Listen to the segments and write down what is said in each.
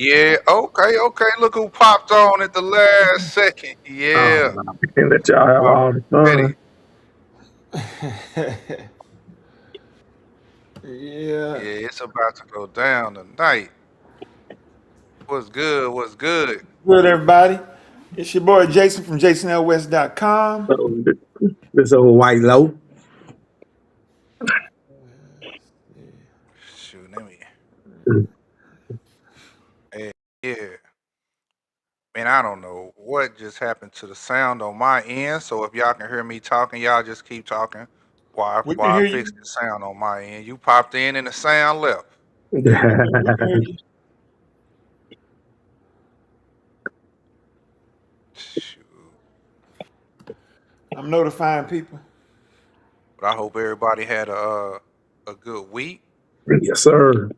Yeah, okay. Look who popped on at the last second. Oh, Yeah, no, we can't let y'all have boy, all the fun. ready. Yeah. Yeah, it's about to go down tonight. What's good? What's good? Good, everybody. It's your boy Jason from JasonLWest.com. So this old white low. Shoot, let me. Hey, yeah, man, I don't know what just happened to the sound on my end. So if y'all can hear me talking, y'all just keep talking We can while I hear fix you. the sound on my end. You popped in and the sound left. Yeah, we can hear you. Shoot, I'm notifying people. but I hope everybody had a good week. Yes, sir.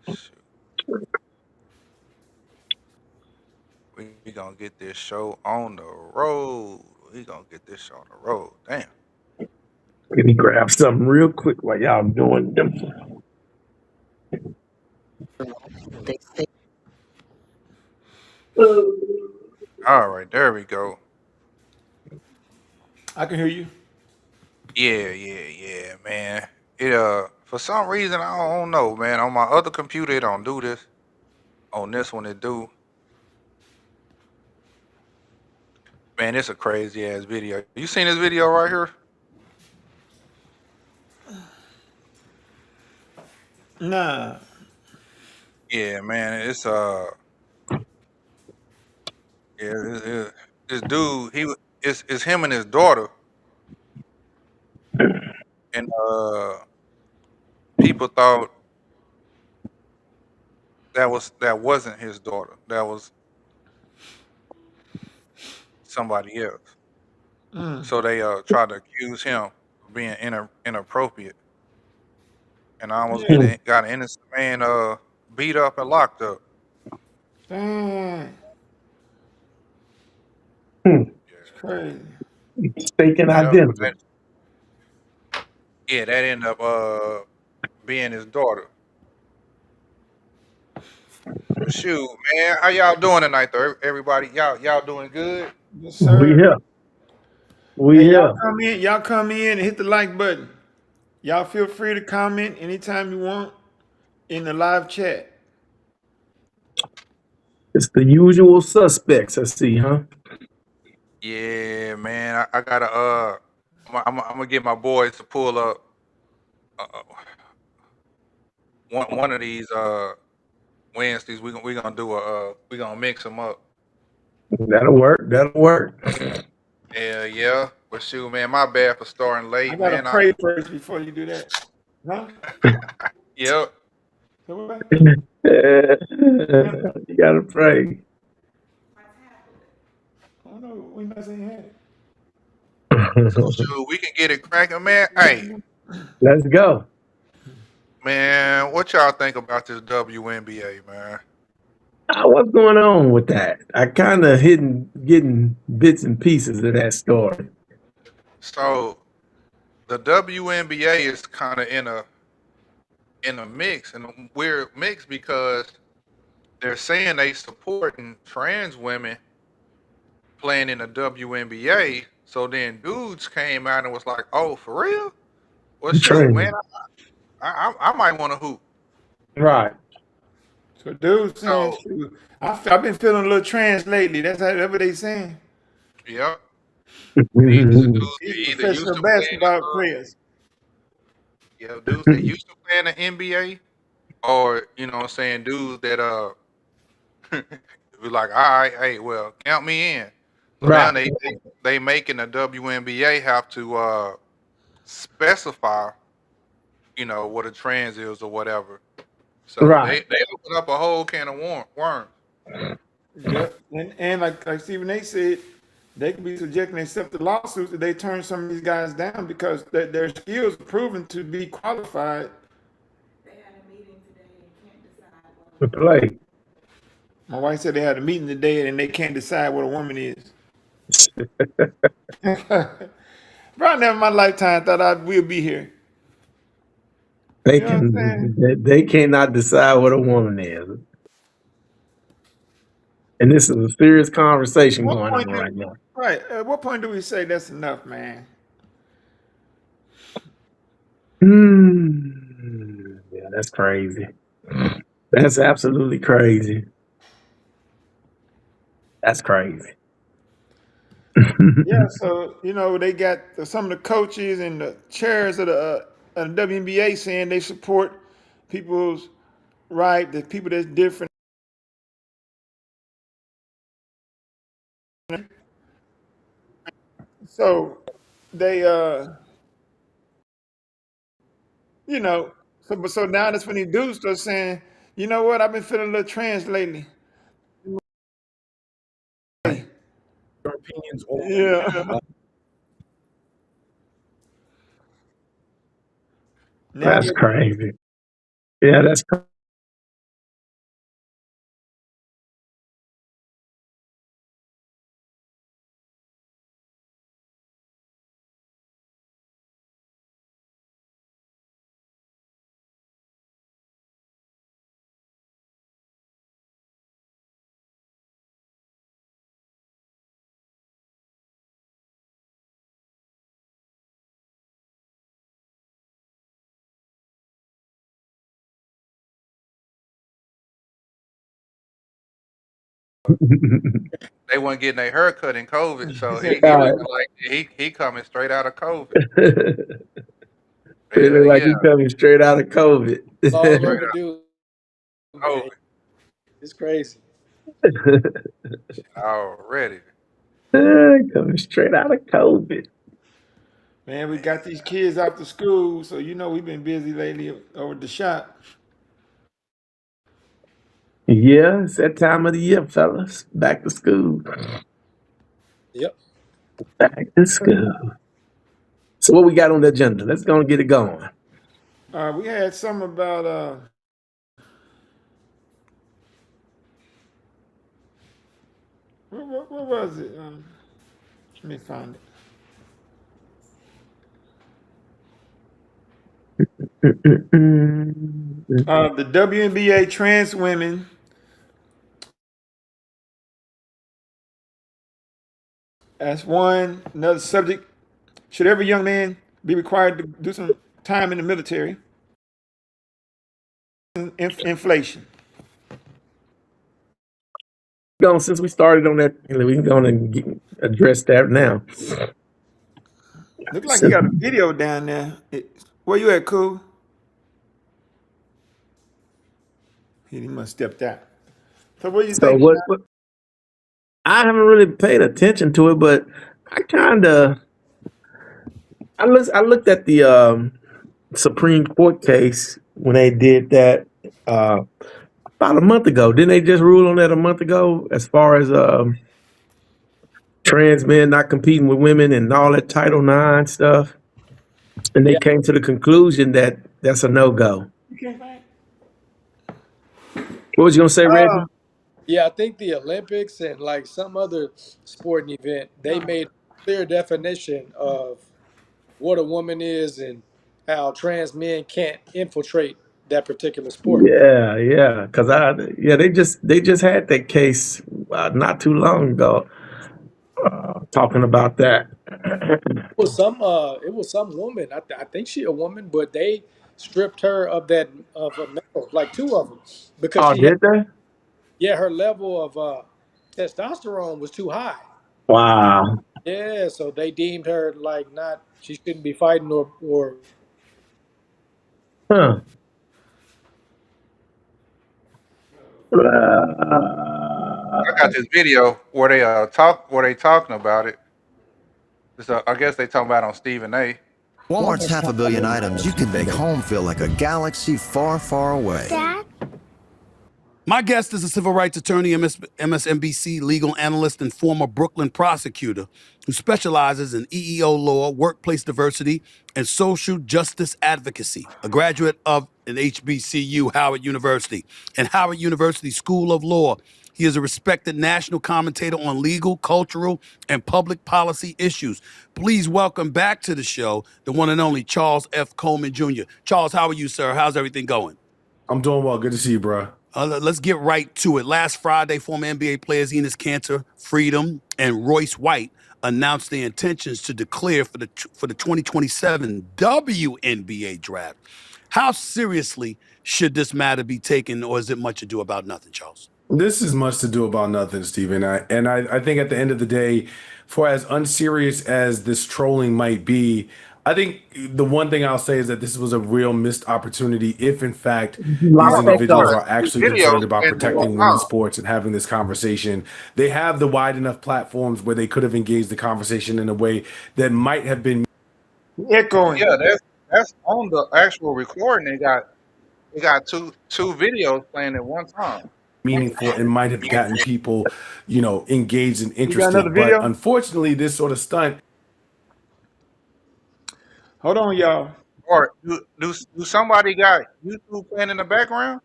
Shoot, we gonna get this show on the road. We gonna get this show on the road. Damn. Let me grab something real quick while y'all doing them. They say All right, there we go. I can hear you. Yeah, man. It for some reason I don't know, man. On my other computer it don't do this. On this one it do. Man, it's a crazy ass video. You seen this video right here? Nah. Yeah, man. This dude it's him and his daughter, and people thought that wasn't his daughter. That was somebody else. Mm. So they tried to accuse him of being inappropriate, and I almost Yeah. got an innocent man beat up and locked up. Dang. It's crazy. Mistaken Yeah, identity. that ended up being his daughter. But shoot, man, how y'all doing tonight, though? Everybody, y'all doing good? Yes, We sir. here. We Hey, y'all here. come in. Y'all come in and hit the like button. Y'all feel free to comment anytime you want in the live chat. It's the usual suspects, I see, huh? Yeah, man, I gotta I'm gonna get my boys to pull up uh, one of these Wednesdays. We gonna do we gonna mix them up. That'll work. That'll work. Yeah. But shoot, man, my bad for starting I late, gotta man. pray first before you do that. Huh? Yep. So what? Yeah. You gotta pray. Oh no, we must ain't had it. So shoot, we can get it cracking, man. Hey, Let's go. man, what y'all think about this WNBA, man? What's going on with that? I kind of getting bits and pieces of that story. So the WNBA is kind of in a mix, and a weird mix because they're saying they supporting trans women playing in the WNBA. So then dudes came out and was like, "Oh, for real? Well, shoot, man, Training. I might want to hoop." Right. So dude saying, So shoot, I've been feeling a little trans lately. That's what they saying. yeah, these Mhm. dudes These they either used professional to playing in basketball players. dudes that used to play in the NBA, or what I'm saying, dudes that be like, all right, hey, well, count me in. So now Right. they making the WNBA have to specify, what a trans is or whatever. So Right. they open up a whole can of worms. Yep. And like Stephen A said, they could be subjecting themselves to lawsuits if they turn some of these guys down because their skills are proven to be qualified. To play. My wife said they had a meeting today and they can't decide what a woman is. Bro, I never in my lifetime thought I will be here. They You know what I'm saying? they cannot decide what a woman is. And this is a serious conversation What going on point do right now. right? At what point do we say that's enough, man? Yeah, that's crazy. That's absolutely crazy. That's crazy. Yeah. So they got some of the coaches and the chairs of the WNBA saying they support people's right, the people that's different. So they you know so now that's when these dudes start saying, you know what, I've been feeling a little trans lately. Your opinions on Yeah. Now That's that crazy. Yeah, that's They weren't getting their hair cut in COVID, so he said he right. looking like he coming straight out of COVID. It Hell look like yeah, he coming straight out of COVID. Long straight out overdue, of man. COVID It's crazy. already. Coming straight out of COVID. man, we got these kids out to school, so we've been busy lately over the shop. Yeah, it's that time of the year, fellas. Back to school. Yep. Back to school. So what we got on the agenda? Let's go and get it going. We had some about what was it? Let me find it. The WNBA trans women. That's one. Another subject. Should every young man be required to do some time in the military? Inflation. Since we started on that, we can go on and address that now. Look like you So, got a video down there. Where you at, Cool? He must have stepped out. So what do you so think? what I haven't really paid attention to it, but I looked at the Supreme Court case when they did that about a month ago. Didn't they just rule on that a month ago as far as trans men not competing with women and all that Title IX stuff? And they Yeah. came to the conclusion that that's a no-go. You can't find What was you gonna say, Reggie? Yeah, I think the Olympics and like some other sporting event, they made a clear definition of what a woman is and how trans men can't infiltrate that particular sport. Yeah, because they just had that case not too long ago talking about that. It was some woman. I think she a woman, but they stripped her of a medal, like two of them, because Oh, did they? her level of testosterone was too high. Wow. Yeah, so they deemed her like not she shouldn't be fighting or Huh. I got this video where they talking about it. I guess they talking about on Stephen A. Walmart's half a billion items you can make home feel like a galaxy far, far away. Dad? My guest is a civil rights attorney, MSNBC legal analyst, and former Brooklyn prosecutor who specializes in EEO law, workplace diversity, and social justice advocacy, a graduate of an HBCU, Howard University, and Howard University School of Law, He is a respected national commentator on legal, cultural, and public policy issues. Please welcome back to the show the one and only Charles F. Coleman Jr. Charles, how are you, sir? How's everything going? I'm doing well. Good to see you, bro. Let's get right to it. Last Friday, former NBA players Enes Kanter, Freedom, and Royce White announced their intentions to declare for the 2027 WNBA draft. How seriously should this matter be taken, or is it much ado about nothing, Charles? This is much to do about nothing, Stephen. I think at the end of the day, for as unserious as this trolling might be, I think the one thing I'll say is that this was a real missed opportunity if, in fact, these Lost that individuals though. are actually Videos concerned about and protecting women's sports and having this conversation. They have the wide enough platforms where they could have engaged the conversation in a way that might have been Echoing. yeah, that's on the actual recording. They got two videos playing at one time. meaningful and might have gotten people, engaged and You got interested. another But video? unfortunately, this sort of stunt Hold on, y'all. Or do somebody got YouTube playing in the background?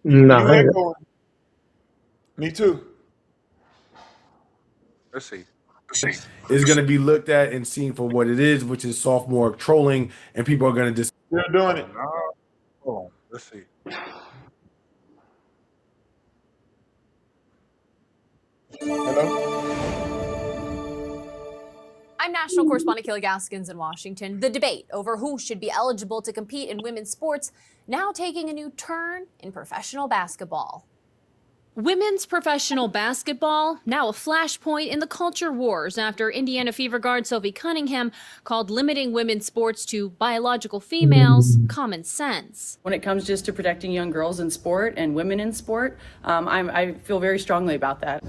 You No, echoing. Me too. Let's see. is going to be looked at and seen for what it is, which is sophomore trolling, and people are going to They're doing it. No. Hold on. Let's see. Hello? I'm national correspondent Kelly Gaskins in Washington. The debate over who should be eligible to compete in women's sports now taking a new turn in professional basketball. Women's professional basketball, now a flashpoint in the culture wars after Indiana Fever guard Sophie Cunningham called limiting women's sports to biological females common sense. When it comes just to protecting young girls in sport and women in sport, I feel very strongly about that.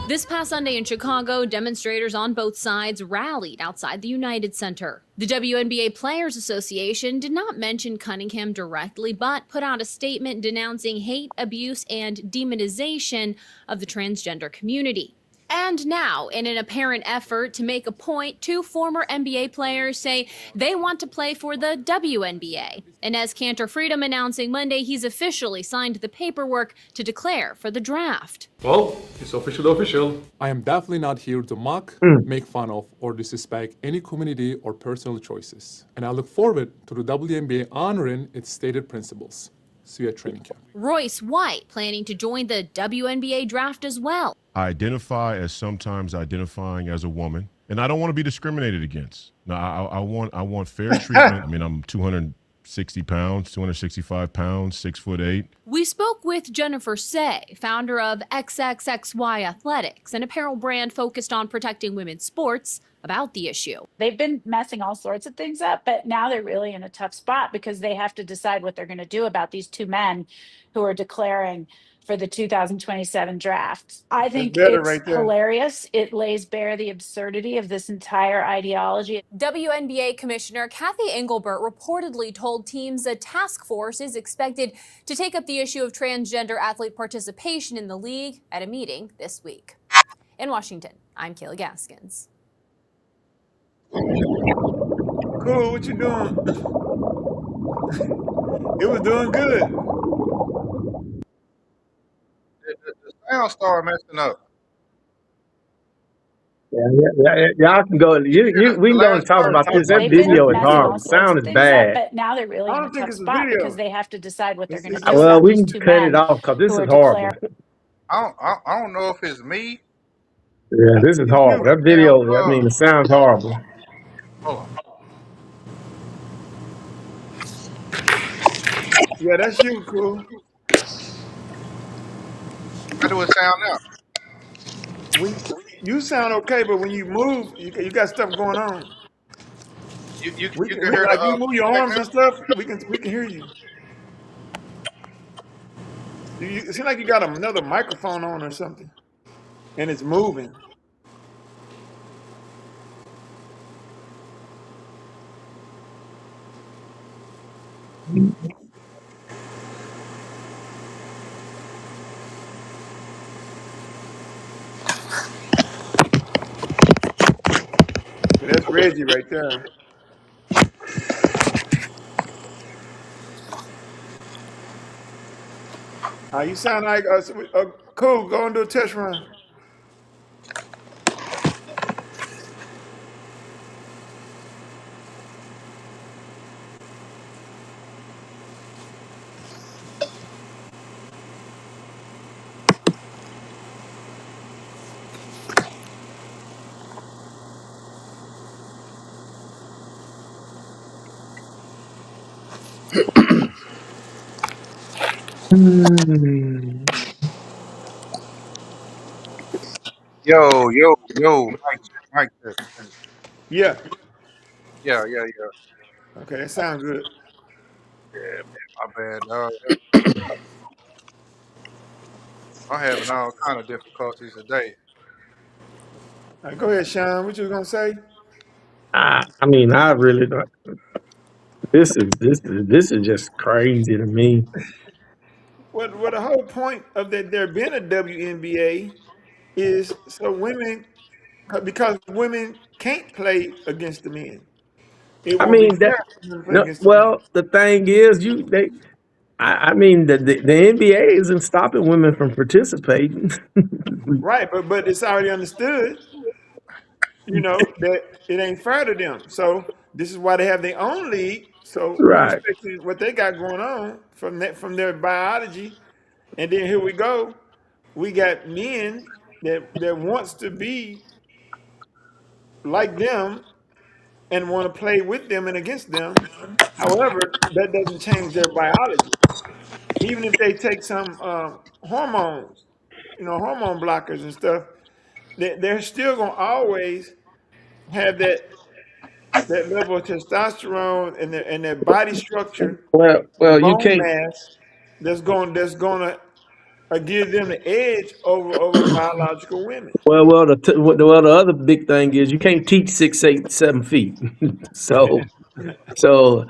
This past Sunday in Chicago, demonstrators on both sides rallied outside the United Center. The WNBA Players Association did not mention Cunningham directly, but put out a statement denouncing hate, abuse, and demonization of the transgender community. And now, in an apparent effort to make a point, two former NBA players say they want to play for the WNBA. Enes Kanter Freedom announcing Monday he's officially signed the paperwork to declare for the draft. Well, it's official. I am definitely not here to mock, make fun of, or disrespect any community or personal choices. And I look forward to the WNBA honoring its stated principles. See you at training camp. Royce White planning to join the WNBA draft as well. I identify as sometimes identifying as a woman, and I don't want to be discriminated against. No, I want fair treatment. I mean, I'm 260 pounds, 265 pounds, 6'8". We spoke with Jennifer Say, founder of XXXY Athletics, an apparel brand focused on protecting women's sports, about the issue. They've been messing all sorts of things up, but now they're really in a tough spot because they have to decide what they're going to do about these two men who are declaring for the 2027 draft. I think it's right there. hilarious. It lays bare the absurdity of this entire ideology. WNBA Commissioner Kathy Engelbert reportedly told teams a task force is expected to take up the issue of transgender athlete participation in the league at a meeting this week. In Washington, I'm Kayla Gaskins. Cool, what you doing? It was doing good. The sound started messing up. Y'all can go. We can go and talk about this. That They've been video is messing all horrible. sorts Sound of is things up, bad. but now they're really I in a don't think tough it's a spot video. because they have to decide what they're going to do Well, about we these can two cut men it off because this who is are horrible. declaring. I don't know if it's me. Yeah, this is horrible. That video, I mean, it sounds horrible. Hold on. Yeah, that's you, cool. How do it sound now? When you sound okay, but when you move, you got stuff going on. You can hear Like the you move your feedback arms now? and stuff, we can hear you. It seems like you got another microphone on or something, and it's moving. So that's Reggie right there. You sound like cool. Go and do a test run. Hmm. Yo, Mike check. Yeah. Yeah. Okay, that sounds good. Yeah, my bad. I'm having all kind of difficulties today. Go ahead, Sean. What you was gonna say? I mean, I really don't. This is just crazy to me. What the whole point of that there being a WNBA is so women, because women can't play against the men. It I won't be mean that. fair for them to play No, against the men. well, the thing is, I mean, the NBA isn't stopping women from participating. Right, but it's already understood, that it ain't fair to them. So this is why they have their own league. So Right. respecting what they got going on from their biology, and then here we go. We got men that wants to be like them and want to play with them and against them. However, that doesn't change their biology. Even if they take some hormones, hormone blockers and stuff, they're still gonna always have that level of testosterone and their body structure and Well, you bone can't. mass that's gonna give them the edge over biological women. The other big thing is you can't teach 6'8", 7 feet. so so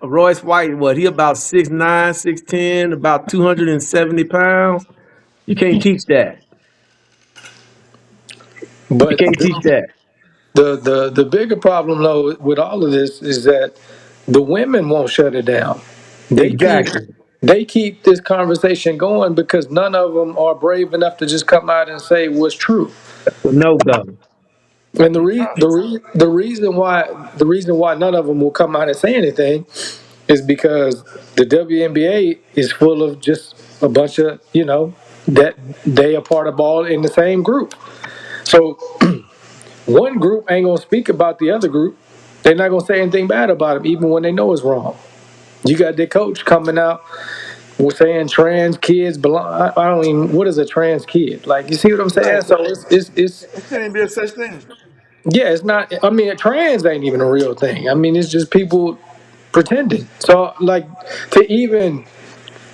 Royce White, what he about 6'9", 6'10", about 270 pounds. You can't teach that. You But can't teach that. the bigger problem though with all of this is that the women won't shut it down. They keep Exactly. they keep this conversation going because none of them are brave enough to just come out and say what's true. No go. And the reason why none of them will come out and say anything is because the WNBA is full of just a bunch of that they are part of all in the same group. So one group ain't gonna speak about the other group. They're not gonna say anything bad about them, even when they know it's wrong. You got their coach coming out saying trans kids belong. I don't even. What is a trans kid? Like, you see what I'm saying? Right. So it's It shouldn't be a such thing. yeah, it's not. I mean, trans ain't even a real thing. I mean, it's just people pretending. So, like, to even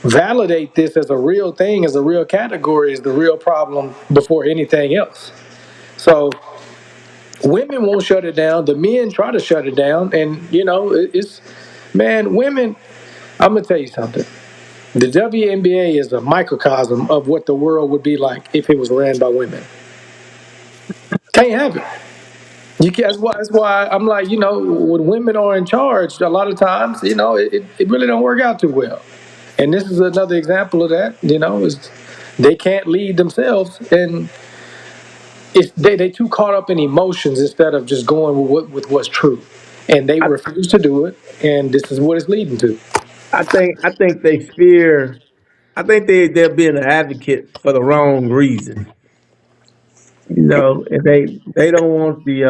validate this as a real thing, as a real category, is the real problem before anything else. So, women won't shut it down. The men try to shut it down, and it's man, women. I'm gonna tell you something. The WNBA is a microcosm of what the world would be like if it was ran by women. Can't have it. You can, that's why I'm like, when women are in charge, a lot of times, it really don't work out too well. And this is another example of that. Is they can't lead themselves, and they too caught up in emotions instead of just going with what's true, and they I, refuse to do it, and this is what it's leading to. I think they fear. I think they're being an advocate for the wrong reason. And they don't want the.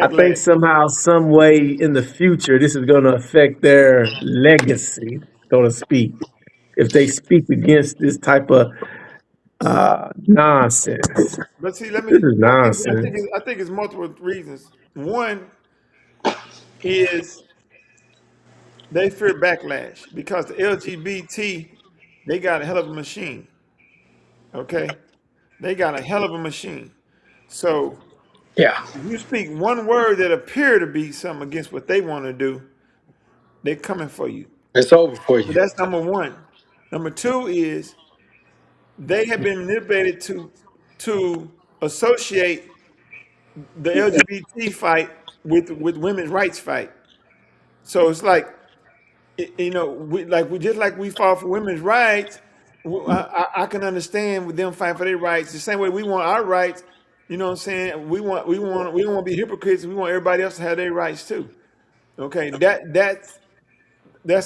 I think Backlash. somehow, some way in the future, this is going to affect their legacy, so to speak, if they speak against this type of nonsense. But see, This is nonsense. I think it's multiple reasons. One is they fear backlash because the LGBT, they got a hell of a machine. Okay, they got a hell of a machine. So Yeah, if you speak one word that appear to be something against what they want to do, they're coming for you. it's over for So you. that's number one. Number two is they have been manipulated to associate the LGBT fight with women's rights fight. So it's like just like we fought for women's rights. I can understand with them fighting for their rights the same way we want our rights. You know what I'm saying? We don't want to be hypocrites. We want everybody else to have their rights too. Okay, that's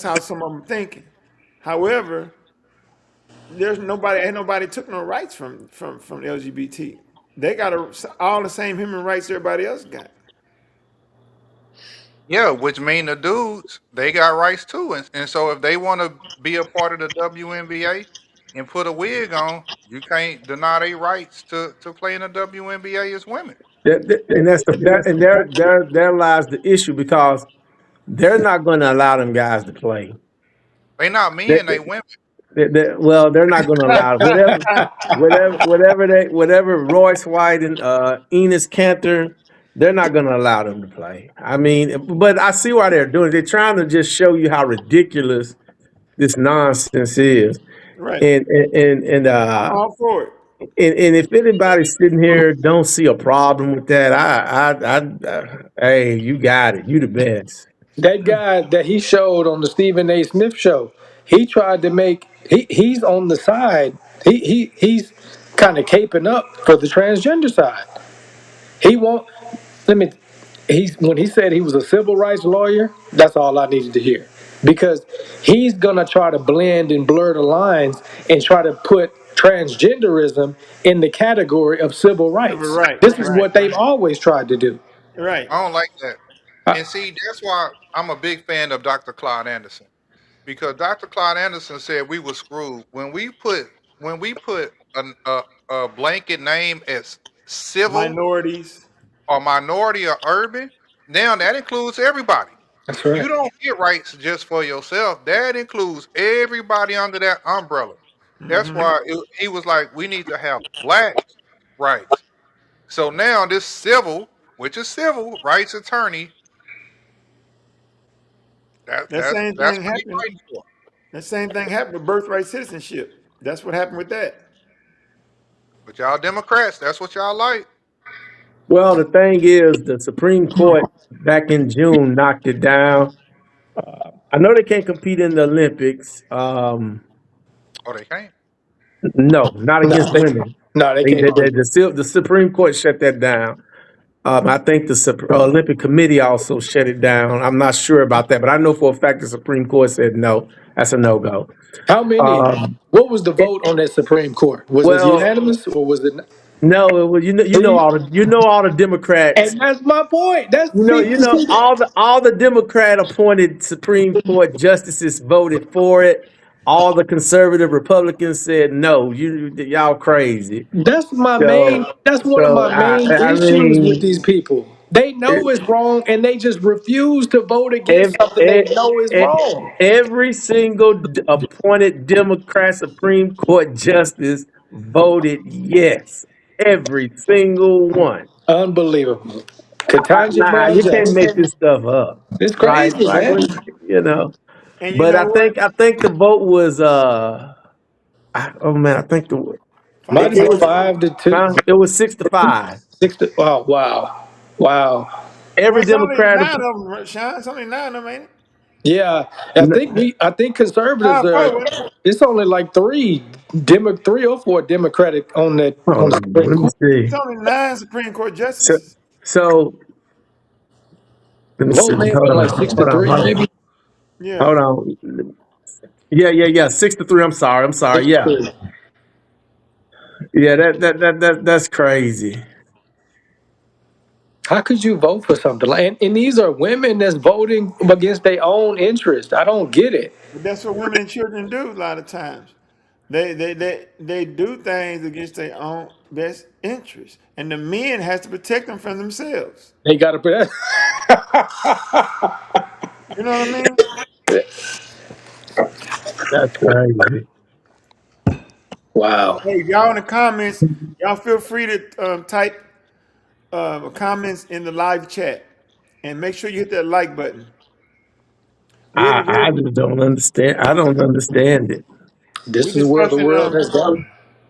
how some of them thinking. However, ain't nobody took no rights from LGBT. They got all the same human rights everybody else got. Yeah, which mean the dudes, they got rights too. And so if they want to be a part of the WNBA and put a wig on, you can't deny their rights to play in the WNBA as women. And there lies the issue because they're not going to allow them guys to play. They not men, they women. Well, they're not going to allow whatever Royce White and Enos Cantor, they're not going to allow them to play. I mean, but I see why they're doing it. They're trying to just show you how ridiculous this nonsense is. Right. And I'm all for it. And if anybody's sitting here don't see a problem with that, hey, you got it. You the best. That guy that he showed on the Stephen A. Smith show, he tried to make he's on the side. He's kind of caping up for the transgender side. He won't when he said he was a civil rights lawyer, that's all I needed to hear. Because he's gonna try to blend and blur the lines and try to put transgenderism in the category of civil rights. Right. This is what they've always tried to do. Right. I don't like that. And see, that's why I'm a big fan of Dr. Claude Anderson. Because Dr. Claude Anderson said we were screwed. When we put a blanket name as civil Minorities. or minority or urban, now that includes everybody. That's right. You don't get rights just for yourself. That includes everybody under that umbrella. That's why he was like, we need to have black rights. So now this civil, which is civil rights attorney, that's what Same he's thing happened. fighting for. The same thing happened with birthright citizenship. That's what happened with that. But y'all Democrats, that's what y'all like. Well, the thing is, the Supreme Court back in June knocked it down. I know they can't compete in the Olympics. Oh, they can't. No, not against women. No, they can't. The Supreme Court shut that down. I think the Olympic Committee also shut it down. I'm not sure about that, but I know for a fact the Supreme Court said no. That's a no-go. How many? What was the vote on that Supreme Court? Was it unanimous or was it? No, it was, you know all the Democrats. And that's my point. That's all the Democrat appointed Supreme Court justices voted for it. All the conservative Republicans said no. Y'all crazy. That's my main. That's one of my main issues with these people. They know it's wrong, and they just refuse to vote against something they know is wrong. Every single appointed Democrat Supreme Court justice voted yes. Every single one. Unbelievable. You you can't make this stuff up. It's crazy, man. And but I think the vote was I think might have been 5-2. It was 6-5. 6-. Wow. Every Democrat. Only 9 of them, Sean. It's only 9 of them, ain't it? Yeah, I think conservatives are. It's only like 3 or 4 Democratic on that. On the Supreme Court. It's only 9 Supreme Court justices. So let me see. Like 6-3, maybe. Yeah. Hold on. Yeah. 6-3. I'm sorry. Yeah. Yeah, that's crazy. How could you vote for something like? And these are women that's voting against their own interest. I don't get it. But that's what women and children do a lot of times. They do things against their own best interest, and the men has to protect them from themselves. They got to put that. You know what I mean? That's crazy. Wow. Hey, y'all in the comments, y'all feel free to type comments in the live chat, and make sure you hit that like button. I just don't understand. I don't understand it. This is where the world has gone.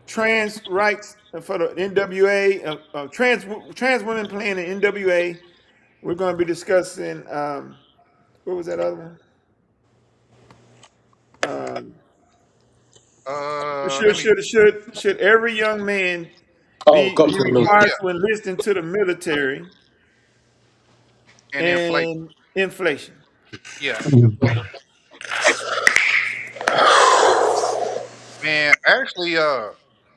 Trans rights for the NWA, trans women playing in NWA. We're going to be discussing what was that other one? Let me Should every young man Oh, be go to the required yeah, military. to enlist into the military and inflate. and inflation? Yeah, man. Actually,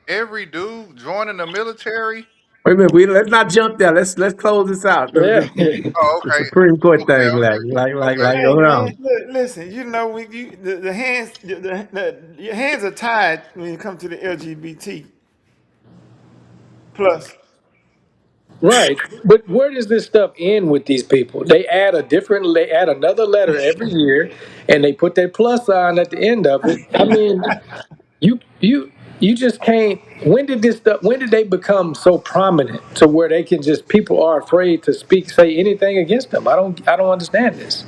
every dude joining the military. Wait a minute, let's not jump there. Let's close this out. Yeah. Oh, The okay, Supreme Court thing, okay, okay. Hey hold man, on. listen. You know, when the hands, your hands are tied when you come to the LGBT plus. Right. But where does this stuff end with these people? They add another letter every year and they put that plus sign at the end of it. I mean, you you you just can't when did they become so prominent to where they can just people are afraid to say anything against them? I don't understand this.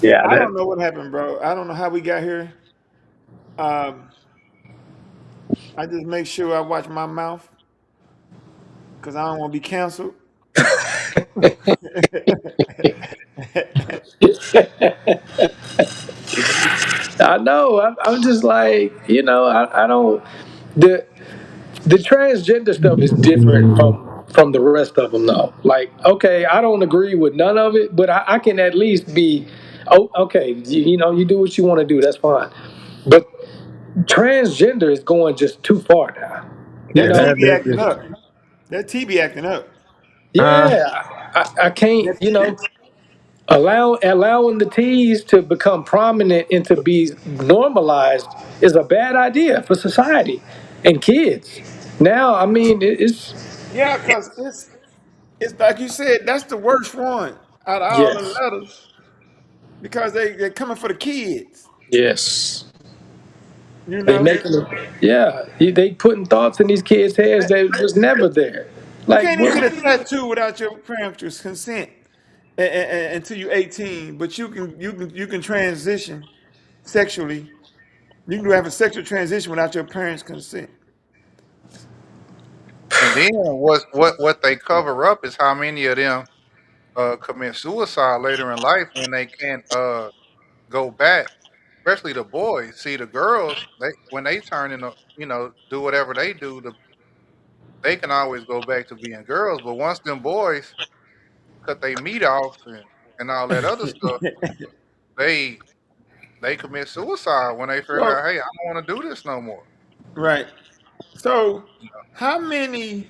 Yeah, I don't know what happened, bro. I don't know how we got here. Um, I just make sure I watch my mouth because I don't want to be canceled. I know. I'm just like, I don't. The the transgender stuff is different from the rest of them, though. Like, okay, I don't agree with none of it, but I can at least be, oh, okay, you do what you want to do. That's fine. But transgender is going just too far now. You That know? TB acting up. That TB acting up. Yeah, I can't. That TB. Allowing the T's to become prominent and to be normalized is a bad idea for society and kids. Now, I mean, it's Yeah, because it's like you said. That's the worst one out of all the yes, letters because they're coming for the kids. yes. You They know, making it, yeah. They putting thoughts in these kids' heads that was never there. you Like can't even what? get a tattoo without your parents' consent until you're 18. But you can transition sexually. You can have a sexual transition without your parents' consent. And then what they cover up is how many of them commit suicide later in life when they can't go back. Especially the boys. See, the girls, they when they turn into do whatever they do, they can always go back to being girls. But once them boys cut their meat off and all that other stuff, they they commit suicide when they figure So out, hey, I don't want to do this no more. right. So how many?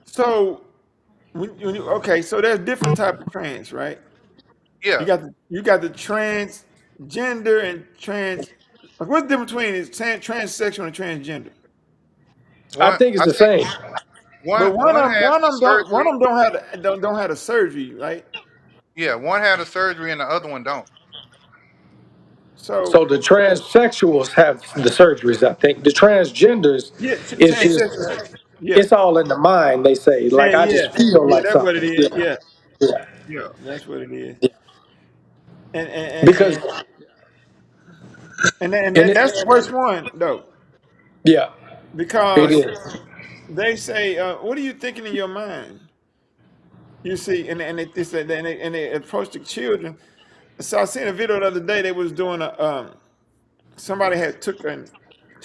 So okay. So there's different type of trans, right? Yeah, You got the transgender and trans. Like, what's the difference between transsexual and transgender? I one think it's I the think same. But one has the one surgery. of them don't have the surgery, right? Yeah, one had a surgery and the other one don't. So So the transsexuals have the surgeries. I think the transgenders yeah, is just transsexual. Yeah, it's all in the mind. They say like I just feel yeah, like that's what it something. is. Yeah, Yeah, yeah, yeah, that's what it is. yeah. And Because and that's the worst one though, yeah, it because is. they say, "What are you thinking in your mind?" You see, and they approach the children. So I seen a video the other day. They was doing a somebody had took a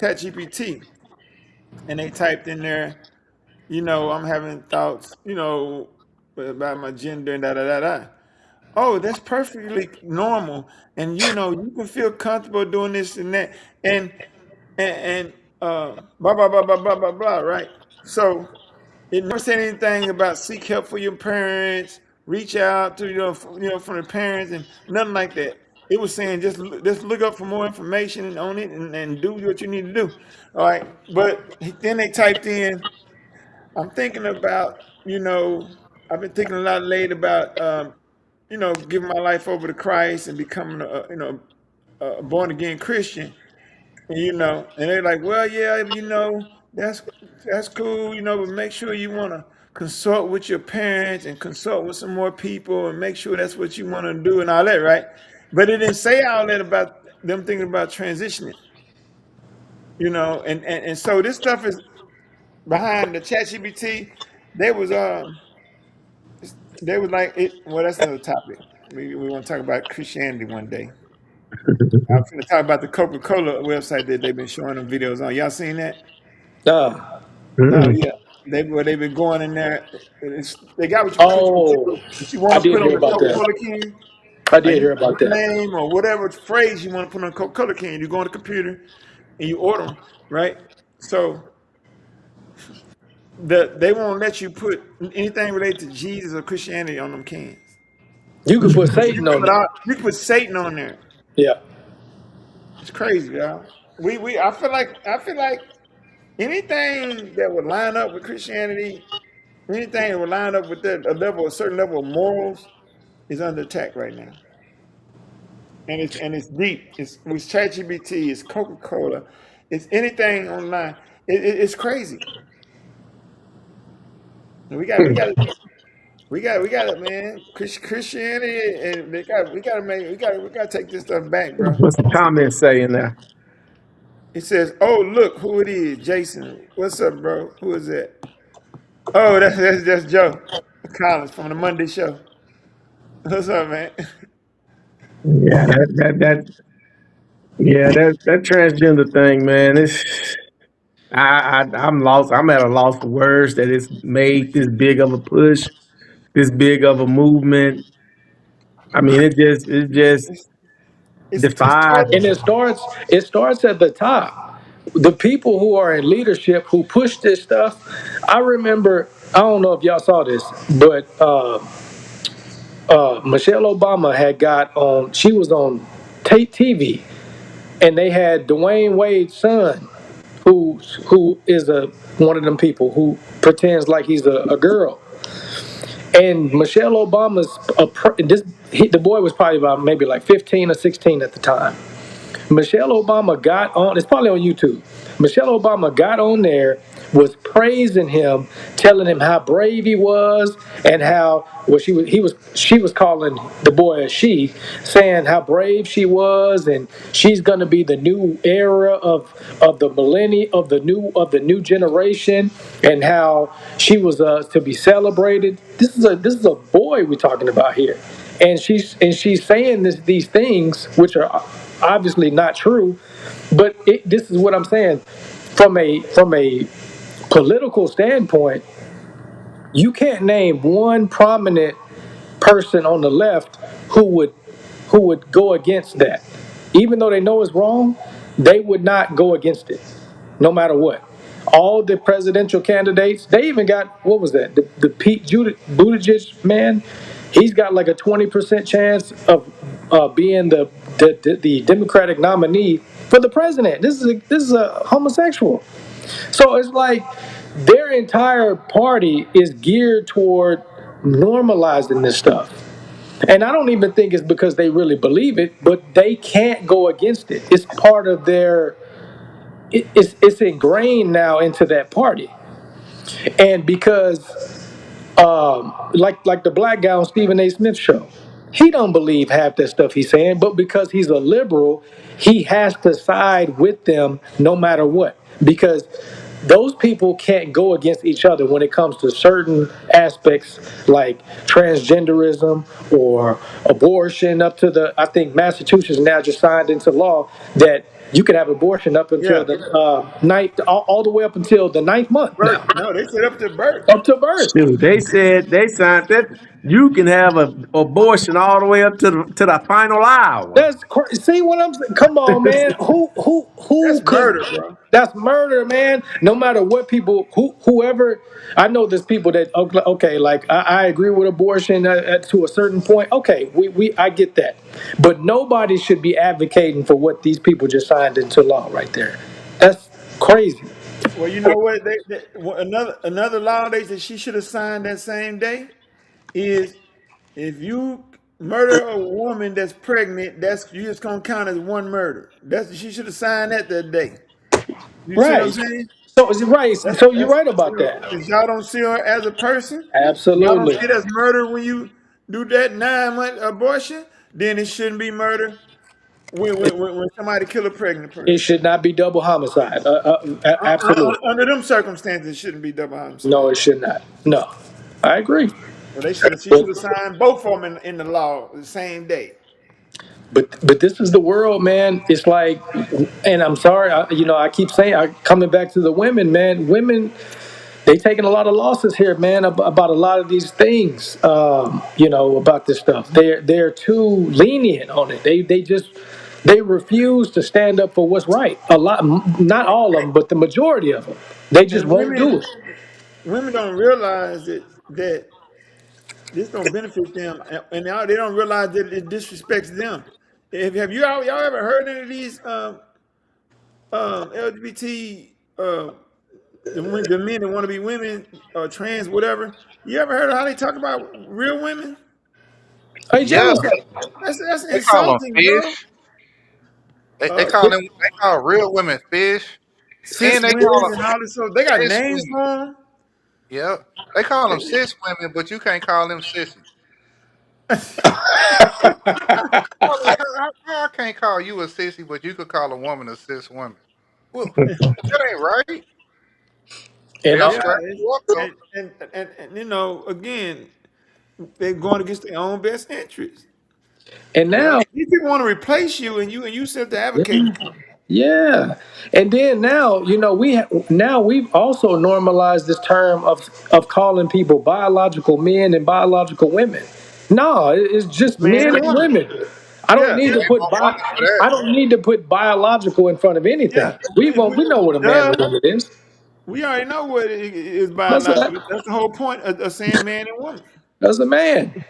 ChatGPT and they typed in there, I'm having thoughts, about my gender and da da da da. Oh, that's perfectly normal, and you can feel comfortable doing this and that, and blah blah blah blah blah blah blah. Right? So it never said anything about seek help for your parents, reach out to from the parents, and nothing like that. It was saying just look up for more information on it and do what you need to do. All right, but then they typed in, I'm thinking about, I've been thinking a lot lately about, giving my life over to Christ and becoming a born again Christian. And they're like, well, yeah, that's cool, but make sure you want to consult with your parents and consult with some more people and make sure that's what you want to do and all that, right? But it didn't say all that about them thinking about transitioning, and so this stuff is behind the ChatGPT. There was they was like it. Well, that's another topic. We want to talk about Christianity one day. I'm going to talk about the Coca-Cola website that they've been showing them videos on. Y'all seen that? Oh Mm-mm. yeah, they've been going in there. They got what Oh, you want I to put did on hear the about that. Coca-Cola can. I Like did you hear put about your that. name or whatever phrase you want to put on a Coca-Cola can. You go on the computer and you order them, right? So they won't let you put anything related to Jesus or Christianity on them cans. You could put You Satan can on put it. Satan on there. Yeah. It's crazy, y'all. I feel like anything that would line up with Christianity, anything that would line up with a certain level of morals is under attack right now. And it's deep. It's ChatGPT, it's Coca-Cola, it's anything online. It's crazy. And we got it, man. Christianity, and we gotta take this stuff back, bro. What's the comment saying there? It says, "Oh, look who it is, Jason. What's up, bro? Who is that? Oh, that's Joe Collins from the Monday Show. What's up, man? Yeah, that transgender thing, man. I'm lost. I'm at a loss for words that it's made this big of a push, this big of a movement. I mean, it just It's defies. total. And it starts at the top. The people who are in leadership who push this stuff. I remember, I don't know if y'all saw this, but Michelle Obama had got on, she was on Tate TV, and they had Dwayne Wade's son, who is one of them people who pretends like he's a girl. And Michelle Obama's the boy was probably about maybe like 15 or 16 at the time. Michelle Obama got on, it's probably on YouTube. Michelle Obama got on there, was praising him, telling him how brave he was, and how she was calling the boy a she, saying how brave she was, and she's gonna be the new era of the millennium, of the new generation, and how she was to be celebrated. This is a boy we're talking about here, and she's saying these things which are obviously not true, but this is what I'm saying. From a political standpoint, you can't name one prominent person on the left who would go against that. Even though they know it's wrong, they would not go against it, no matter what. All the presidential candidates, they even got, what was that? The Pete Buttigieg man, he's got like a 20% chance of being the Democratic nominee for the president. This is a homosexual. So it's like their entire party is geared toward normalizing this stuff. And I don't even think it's because they really believe it, but they can't go against it. It's part of it's ingrained now into that party. And because like the black guy on Stephen A. Smith show, he don't believe half that stuff he's saying, but because he's a liberal, he has to side with them no matter what. Because those people can't go against each other when it comes to certain aspects like transgenderism or abortion. I think Massachusetts now just signed into law that you can have abortion up until Yeah, the ninth, all the way up until the ninth month birth. now, No, they said up to birth. up to birth. Shoot, they said they signed that you can have an abortion all the way up to the final hour. That's see what I'm saying. Come on, man. Who That's could? murder, bro. That's murder, man. No matter what people, whoever. I know there's people that okay, like I agree with abortion to a certain point. Okay, I get that, but nobody should be advocating for what these people just signed into law right there. That's crazy. Well, you know what? Another law they said she should have signed that same day is if you murder a woman that's pregnant, that's you just gonna count as one murder. She should have signed that day. You see what I'm Right. saying? So is it right? So you're right about that. Because y'all don't see her as a person. Y'all don't Absolutely. see it as murder when you do that 9-month abortion. Then it shouldn't be murder when somebody kill a pregnant It person. should not be double homicide. Absolutely. Under them circumstances, it shouldn't be double homicide. No, it should not. No, I agree. Well, she should have signed both of them in the law the same day. But this is the world, man. It's like, and I'm sorry, I keep saying, coming back to the women, man. Women, they taking a lot of losses here, man, about a lot of these things. About this stuff. They're too lenient on it. They refuse to stand up for what's right. A lot, not all of them, but the majority of them. They just And won't do it. women don't realize that this don't benefit them, and now they don't realize that it disrespects them. Have y'all ever heard any of these LGBT the men that want to be women or trans whatever? You ever heard of how they talk about real women? Hey, Yeah, jealous. That's they call them insulting, bro. fish. They call them. They call real women fish, Cis and they women call and them all this. So they got cis names women. for them. Yeah, they call them cis women, but you can't call them sissies. I can't call you a sissy, but you could call a woman a cis woman. Well, that ain't right. And They'll Yeah, strap you up though. and again, they're going against their own best interest. Yeah. now, These people want to replace you, and you sit there advocating for them. yeah, and then now, we've also normalized this term of calling people biological men and biological women. No, it's just Man men and and woman. women. I don't Yeah, need Yeah, to ain't put no woman for that. I don't need to put biological in front of anything. yeah. We know what a man and Duh. woman is. We already know what it is That's biological. That's the whole point of saying man and woman. that's a man.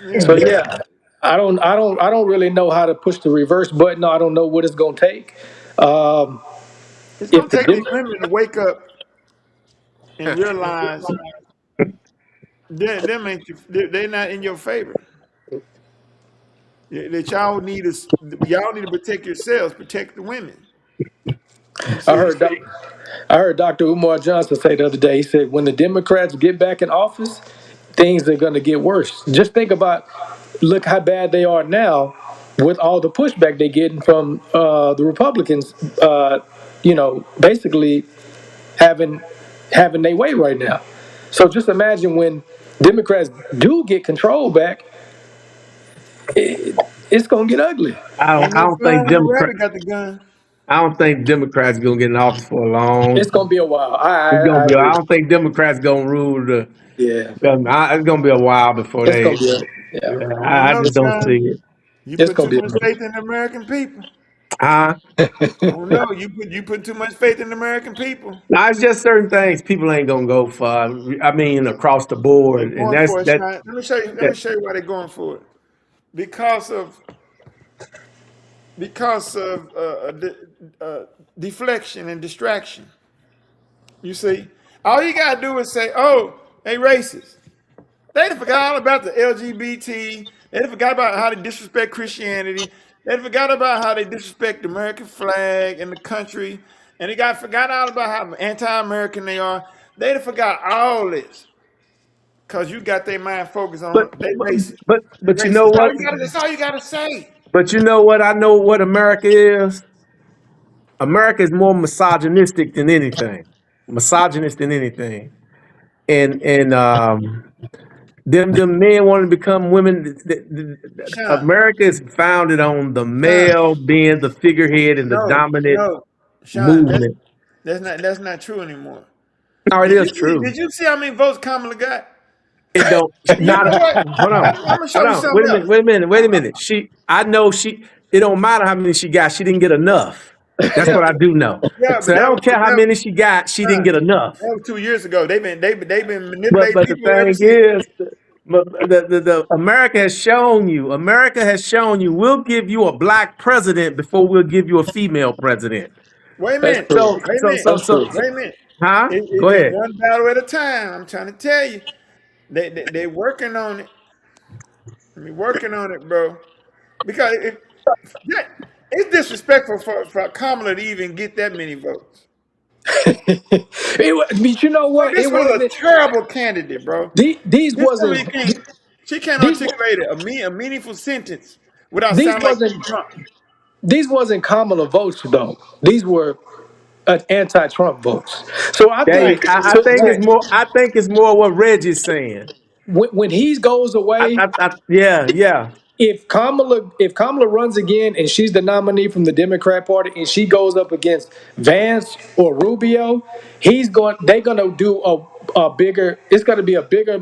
Yeah, So yeah, I don't really know how to push the reverse button. I don't know what it's gonna take. Um, it's if gonna the take these Dem- women to wake up and realize them ain't they're not in your favor. That y'all need to protect yourselves, protect the women. You I see, heard I heard Dr. Umar Johnson say the other day, he said, when the Democrats get back in office, things are going to get worse. Just think about, look how bad they are now with all the pushback they're getting from the Republicans, basically having their way right now. So just imagine when Democrats do get control back, it's going to get ugly. ain't I no don't think fun when the Democrat. rabbit got the gun. I don't think Democrats gonna get in office for a It's long. going to be a while. It's gonna I be. I agree. don't think Democrats gonna rule the. Yeah. It's gonna be a while before It's they. going to be, yeah. Yeah, I don't I know, just don't see Sean. it. You It's put going too to much be. faith in the American people. Huh? I don't know. You put too much faith in the American people. No, it's just certain things people ain't gonna go for. I mean, across the They're board, and going that's for it, that. Sean. Let me show you. Let that me show you why they're going for it. Because of deflection and distraction. You see, all you gotta do is say, "Oh, they racist." They done forgot all about the LGBT. They done forgot about how they disrespect Christianity. They done forgot about how they disrespect the American flag and the country. And they forgot all about how anti-American they are. They done forgot all this. Because you got their mind focused on but they racist. They but you racist. know what? That's all you gotta say. But you know what? I know what America is. America is more misogynistic than anything. Misogynist than anything. And them men want to become women. Sean, America is founded on the Sean, male being the figurehead and the dominant no. Sean, movement. that's not true anymore. No, it is true. Did you see how many votes Kamala got? It don't. You know Not. what? Hold on. I'm gonna show Hold you on. something else. Wait a minute. I know she. It don't matter how many she got. She didn't get enough. That's Yeah, what I do know. yeah, So I don't care how many she got. She didn't get enough. that was 2 years ago. They've been manipulating But the people ever thing since. is, but the America has shown you. America has shown you. We'll give you a black president before we'll give you a female president. Wait a That's minute. true. Wait a minute. That's true. Wait a minute. Huh? Go It's ahead. one battle at a time. I'm trying to tell you. They working on it. I mean, working on it, bro. Because it's disrespectful for Kamala to even get that many votes. But you know Bro, what? this It was a wasn't. terrible candidate, bro. These This woman wasn't. she can't These articulate a meaningful sentence without these sounding like wasn't. Trump. These wasn't Kamala votes though. These were anti-Trump votes. So I think. Right. I So, think so it's more. I think it's more what Reggie's saying. when he goes away, Yeah, yeah. if Kamala runs again and she's the nominee from the Democrat Party and she goes up against Vance or Rubio, they're gonna do a bigger. It's gonna be a bigger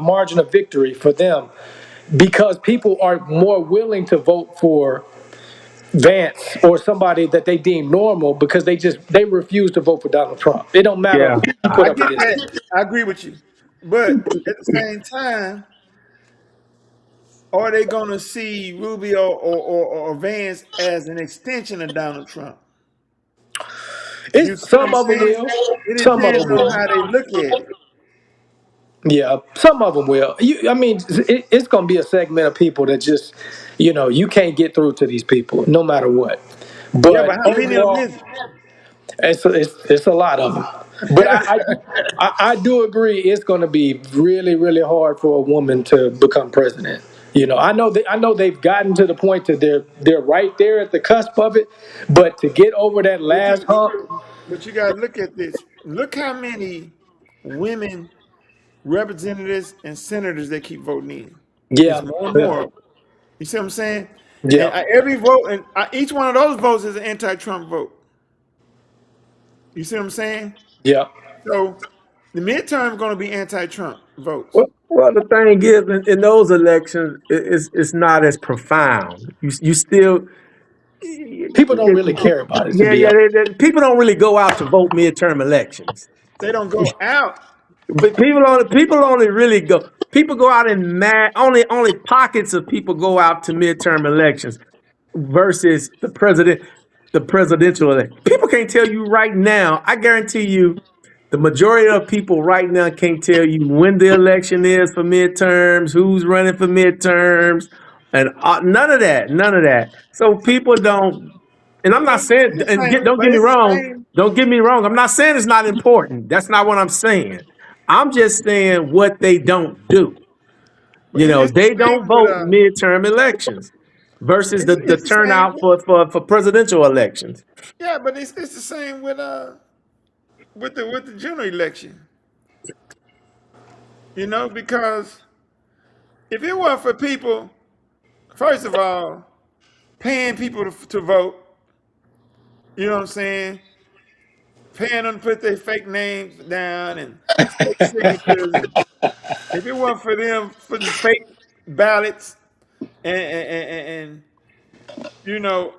margin of victory for them because people are more willing to vote for Vance or somebody that they deem normal because they refuse to vote for Donald Trump. It don't matter Yeah. who you put I up get against him. that. I agree with you. But at the same time, are they going to see Rubio or Vance as an extension of Donald Trump? You see what Some I'm of them saying? will. It Some of depends them on will. how they look at it. Yeah, some of them will. It's going to be a segment of people that just, you can't get through to these people no matter what. Yeah, But but how many of them overall, is it's a lot of them. But I do agree it's going to be really, really hard for a woman to become president. I know they've gotten to the point that they're right there at the cusp of it, but to get over that last hump, But you got to look at this. Look how many women representatives and senators they keep voting in. It's yeah, more and yeah, more. You see what I'm saying? yeah, And every vote, and each one of those votes is an anti-Trump vote. You see what I'm saying? yeah. So the midterm going to be anti-Trump votes. Well, the thing is, in those elections, it's not as profound. You still, People don't really care about it, to yeah, be yeah. honest. People don't really go out to vote midterm elections. They don't go out. But people only really go. People go out in only pockets of people go out to midterm elections versus the presidential election. People can't tell you right now. I guarantee you, the majority of people right now can't tell you when the election is for midterms, who's running for midterms, and none of that. None of that. So people don't. And I'm not saying. Don't get me wrong. Don't get me wrong. I'm not saying it's not important. That's not what I'm saying. I'm just saying what they don't do. But it's the They don't same with vote midterm elections versus the it's the turnout same. for presidential elections. Yeah, but it's the same with the general election. Because if it weren't for people, first of all, paying people to vote, you know what I'm saying? Paying them to put their fake names down and fake signatures. If it weren't for them putting fake ballots and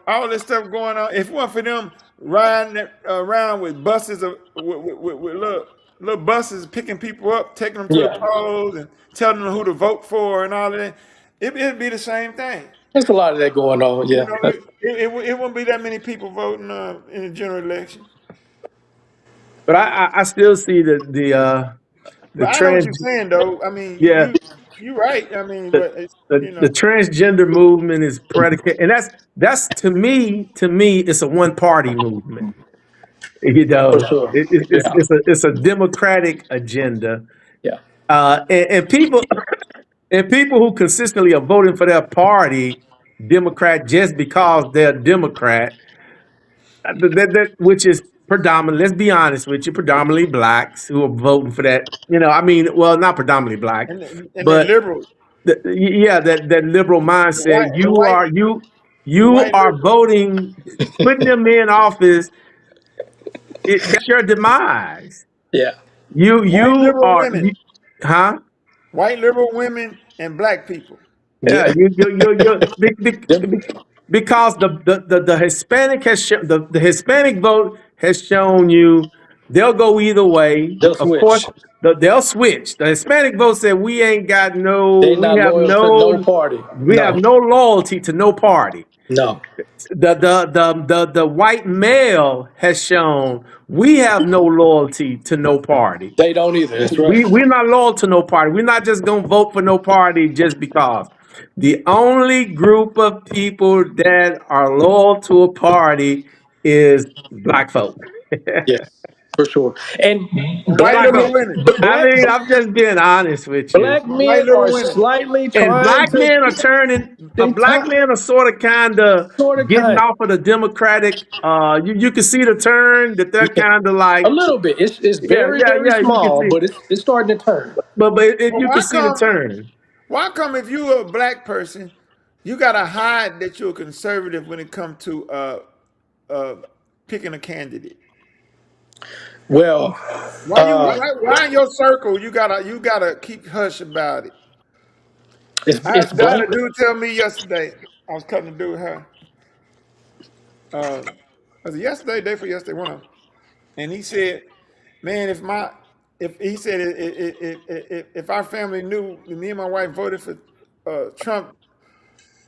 all this stuff going on, if it weren't for them riding around with buses with little buses picking people up, taking them to the Yeah, polls and telling them who to vote for and all of that, it'd be the same thing. there's a lot of that going on. Yeah, It wouldn't be that many people voting in the general election. But I still see the But I know what you're saying, though. I mean, yeah, you're right. I mean, the, but it's, the transgender movement is predicated, and that's to me it's a one party movement. for sure. Yeah, It's a democratic agenda, yeah. and people who consistently are voting for their party, Democrat, just because they're Democrat, which is predominantly, let's be honest with you, predominantly blacks who are voting for that. Well, not predominantly black, and the but liberals, that liberal mindset. the You white are liberals, voting, putting them in office. That's your demise. Yeah. You white liberal are, women, huh? white liberal women, and black people. Yeah, Yeah. because the Hispanic the Hispanic vote has shown you they'll go either way. They'll Of course, switch. they'll switch. The Hispanic vote said we ain't got They not loyal to no party. we have no loyalty to no party. No. The white male has shown we have no loyalty to no party. They don't either. That's right. We're not loyal to no party. We're not just gonna vote for no party just because. The only group of people that are loyal to a party is black folk. Yeah, for sure. And White Black liberal folk. women, I'm just being honest with you. black white men are liberal women. slightly And trying black to. men are turning. Black men are sort of kind of getting off of the Democratic. You can see the turn that they're kind of like A little bit. It's very, very You can small, see, but it's starting to turn. but Well, you can see the turn. why come if you're a black person you gotta hide that you're a conservative when it comes to picking a candidate. Well, Why in your circle you gotta keep hush about it. I it's had black. a dude tell me yesterday. I was cutting a dude hair. Was it yesterday? Day for yesterday, one of them. And he said, "Man, if our family knew me and my wife voted for Trump,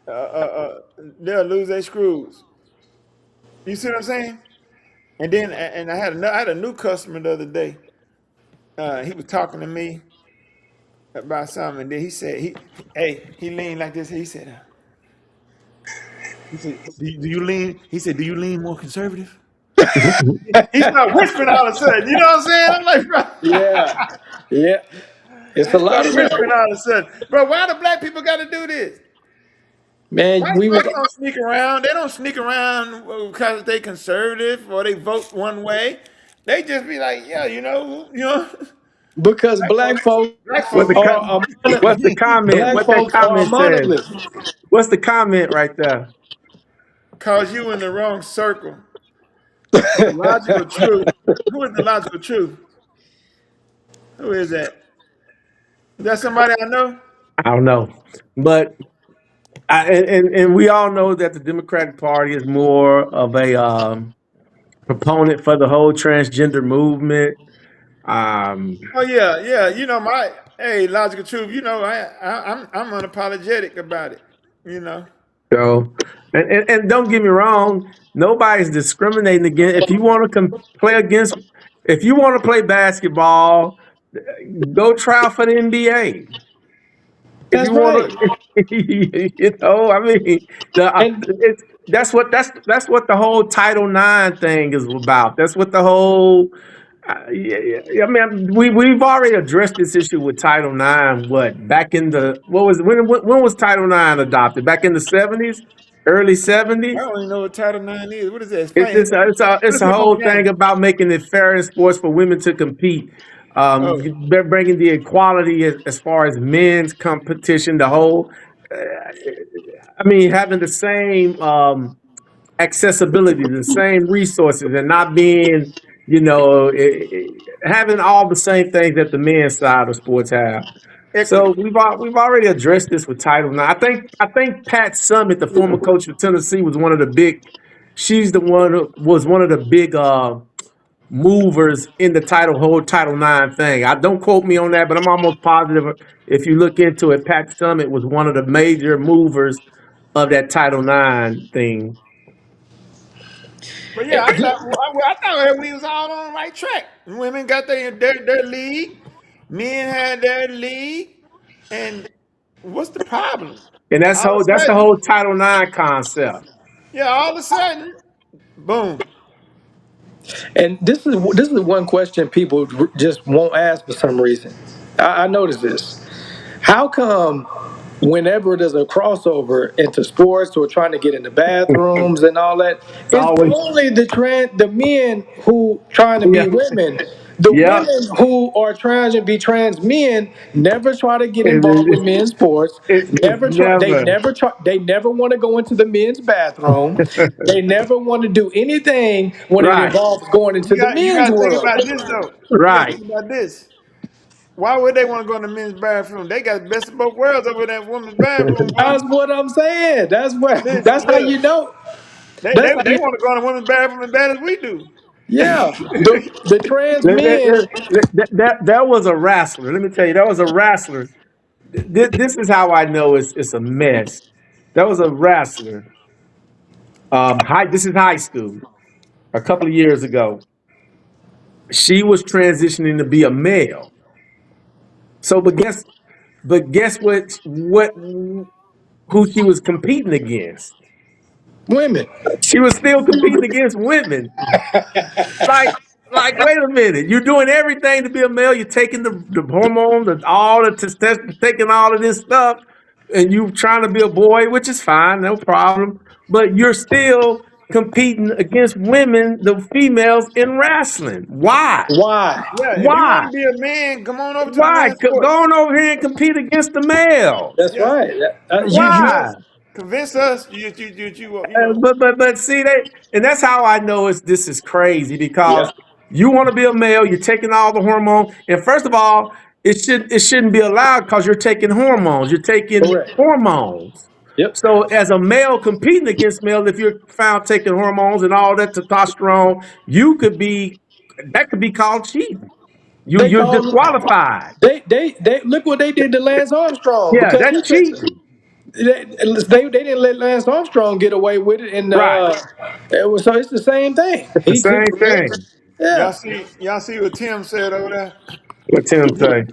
they'll lose their screws." You see what I'm saying? And then, and I had a new customer the other day. He was talking to me about something, and then he said, he leaned like this. He said, do you lean? He said, do you lean more conservative? He started whispering all of a sudden. You know what I'm saying? I'm like, bro. Yeah. It's a lot of whispering all of a sudden. Bro, why do black people got to do this? Man, White folks don't sneak around. They don't sneak around because they conservative or they vote one way. They just be like, yeah, you know. Because black folks What's the comment? Black What that folks are comment says? monoliths. What's the comment right there? Cause you in the wrong circle. The logical truth. Who is the logical truth? Who is that? Is that somebody I know? I don't know, but and we all know that the Democratic Party is more of a proponent for the whole transgender movement. Oh yeah. You know logical truth. You know I'm unapologetic about it. You know. So, and don't get me wrong, nobody's discriminating against. If you want to if you want to play basketball, go try out for the NBA. If you want to, I mean, that's what the whole Title IX thing is about. That's what the whole. I mean, we've already addressed this issue with Title IX. Back in when was Title IX adopted? Back in the 70s, early 70s. I don't even know what Title IX is. What is that? It's a whole thing about making it fair in sports for women to compete. They're bringing the equality as far as men's competition. The whole, I mean, having the same accessibility, the same resources, and not being, having all the same things that the men's side of sports have. So we've already addressed this with Title IX. I think Pat Summitt, the former coach of Tennessee, was one of the big. She's the one who was one of the big movers in the whole Title IX thing. I don't quote me on that, but I'm almost positive if you look into it, Pat Summitt was one of the major movers of that Title IX thing. But yeah, I thought we was all on the right track. Women got their league, men had their league, and what's the problem? And that's the whole Title IX concept. Yeah, all of a sudden, boom. And this is one question people just won't ask for some reason. I noticed this. How come whenever there's a crossover into sports or trying to get into bathrooms and all that, it's only the men who trying to be women. The women who are trying to be trans men never try to get involved with men's sports. They never want to go into the men's bathroom. They never want to do anything when it involves going into the men's world. Think about this though. Right. Think about this. Why would they want to go in the men's bathroom? They got the best of both worlds over in that woman's bathroom. That's what I'm saying. That's how you know. They want to go in the women's bathroom as bad as we do. Yeah, the trans men. That was a wrestler. Let me tell you, that was a wrestler. This is how I know it's a mess. That was a wrestler. This is high school. A couple of years ago, she was transitioning to be a male. So, but guess what? Who she was competing against? Women. She was still competing against women. Like, wait a minute. You're doing everything to be a male. You're taking the hormones, all the testosterone, taking all of this stuff, and you trying to be a boy, which is fine, no problem. But you're still competing against women, the females in wrestling. Why? Yeah, Why? If you want to be a man, come on over to Why? the Go on over here and compete against the male. That's right. Why? Convince us. You know. But see that, and that's how I know this is crazy Yeah. because you want to be a male, you're taking all the hormones, and first of all, it shouldn't be allowed because you're taking hormones. You're taking Correct. hormones. Yep. So as a male competing against male, if you're found taking hormones and all that testosterone, that could be called cheating. They You're call disqualified. they look what they did to Lance Armstrong Yeah, because that's he cheating. they didn't let Lance Armstrong get away with it, and Right. so it's the same thing. It's the He took same thing. yeah. Y'all see what Tim said over there? What Tim say?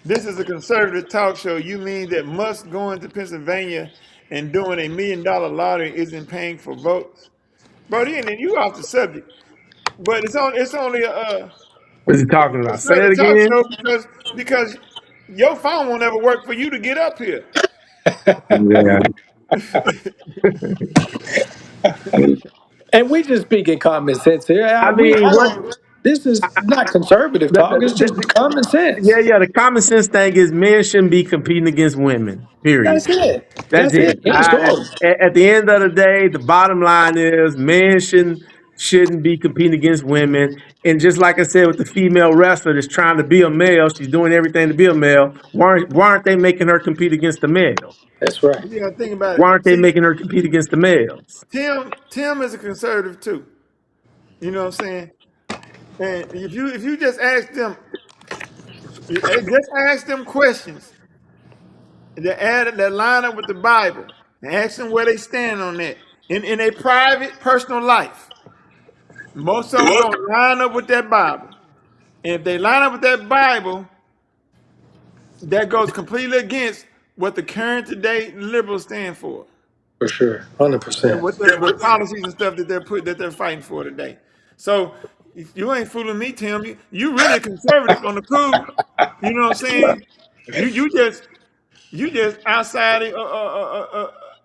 This is a conservative talk show. You mean that Musk going to Pennsylvania and doing $1 million lottery isn't paying for votes? Bro, you off the subject. But it's only a What's he talking about? Say that conservative talk again. show because your phone won't ever work for you to get up here. Yeah. And we just speaking common sense here. I mean, what? This is not conservative The, talk. It's just common sense. yeah, the common sense thing is men shouldn't be competing against women. Period. That's it. That's That's it. it. End of story. At the end of the day, the bottom line is men shouldn't be competing against women. And just like I said with the female wrestler that's trying to be a male, she's doing everything to be a male. Why aren't they making her compete against the male? That's right. You gotta think about it. Why aren't they See, making her compete against the males? Tim is a conservative too. You know what I'm saying? And if you just ask them questions that line up with the Bible and ask them where they stand on that in a private personal life, most of them gonna line up with that Bible. And if they line up with that Bible, that goes completely against what the current today liberals stand for. For sure. 100%. What policies and stuff that they're fighting for today. So you ain't fooling me, Tim. You really a conservative on the cool. You know what I'm saying? You just outside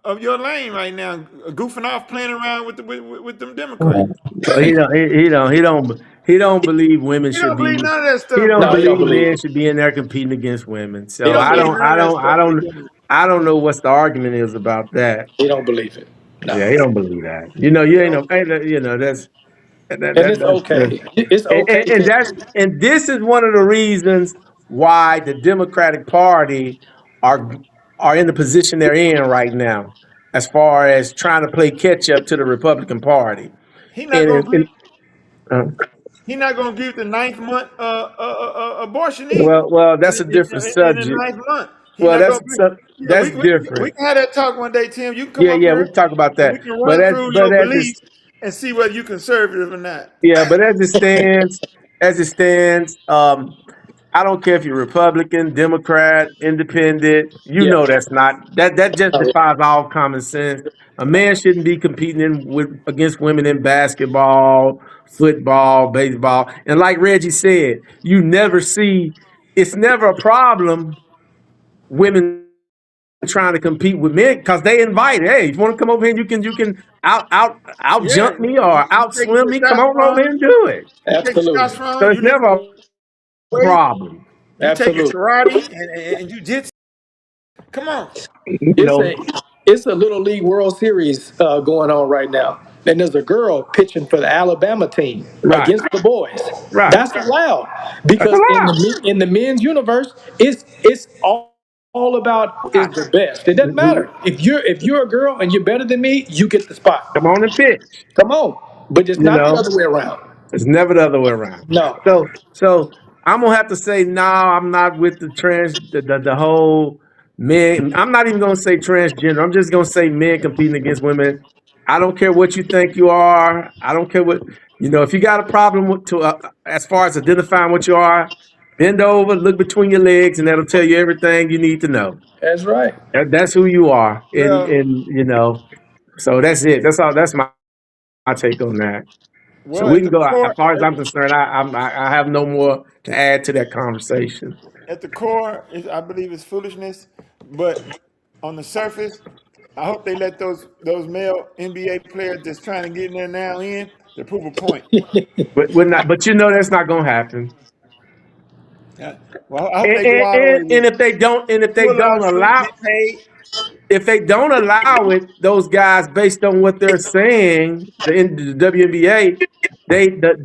of your lane right now, goofing off, playing around with them Democrats. So he don't believe women You should don't be. believe none of that stuff, He don't bro. No, he don't believe believe men it. should be in there competing against women. He So don't Believe believe it. none of that stuff. I don't know what's the argument is about that. He don't believe it. No. Yeah, he don't believe that. You ain't no. You know that's And it's okay. It's okay. and this is one of the reasons why the Democratic Party are in the position they're in right now, as far as trying to play catch up to the Republican Party. He not gonna agree. Uh, He not gonna agree with the 9th month abortion either. well, that's a different In the subject. 9th month. He Well, not gonna agree. that's We different. can have that talk one day, Tim. You can come up Yeah, here. we can talk about And we that. can But run through your beliefs and see whether you're conservative or not. yeah, but as it stands, I don't care if you're Republican, Democrat, Independent. You Yeah. know that's not that just defies all common sense. A man shouldn't be competing against women in basketball, football, baseball, and like Reggie said, you never see. It's never a problem. Women trying to compete with men because they invite. Hey, if you want to come over here, you can out jump me or out swim me. Come on over here and do it. Absolutely. So it's never a problem. You take Absolutely. karate and jiu-jitsu. Come on. It's a Little League World Series going on right now. And there's a girl pitching for the Alabama team against the boys. Right. That's allowed because in the men's universe, it's all about is the best. It doesn't matter if you're a girl and you're better than me, you get the spot. Come on and pitch. Come on, but it's not the other way around. It's never the other way around. No. So I'm gonna have to say no. I'm not with the whole men. I'm not even gonna say transgender. I'm just gonna say men competing against women. I don't care what you think you are. I don't care what If you got a problem as far as identifying what you are, bend over, look between your legs, and that'll tell you everything you need to know. That's right. That's who you are, and So that's it. That's all. That's my take on that. So we can go. As far as I'm concerned, I have no more to add to that conversation. At the core, I believe it's foolishness, but on the surface, I hope they let those male NBA players that's trying to get in there now to prove a point. But we're not. But that's not going to happen. Well, I hope they go all the way. And if they don't allow, get paid if they don't allow it, those guys, based on what they're saying, the WNBA,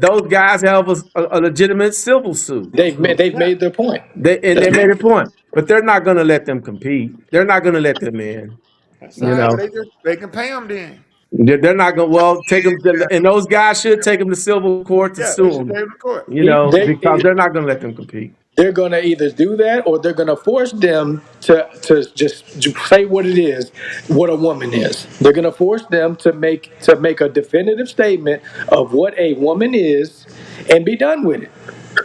those guys have a legitimate civil suit. They've made their point. They made a point, but they're not going to let them compete. They're not going to let them in. That's You all know, right. They can pay them then. they're not going. Well, take them, and those guys should take them to civil court to Yeah, sue they should them. take them to court. You know, because they're not going to let them compete. They're going to either do that or they're going to force them to just say what it is, what a woman is. They're going to force them to make a definitive statement of what a woman is and be done with it.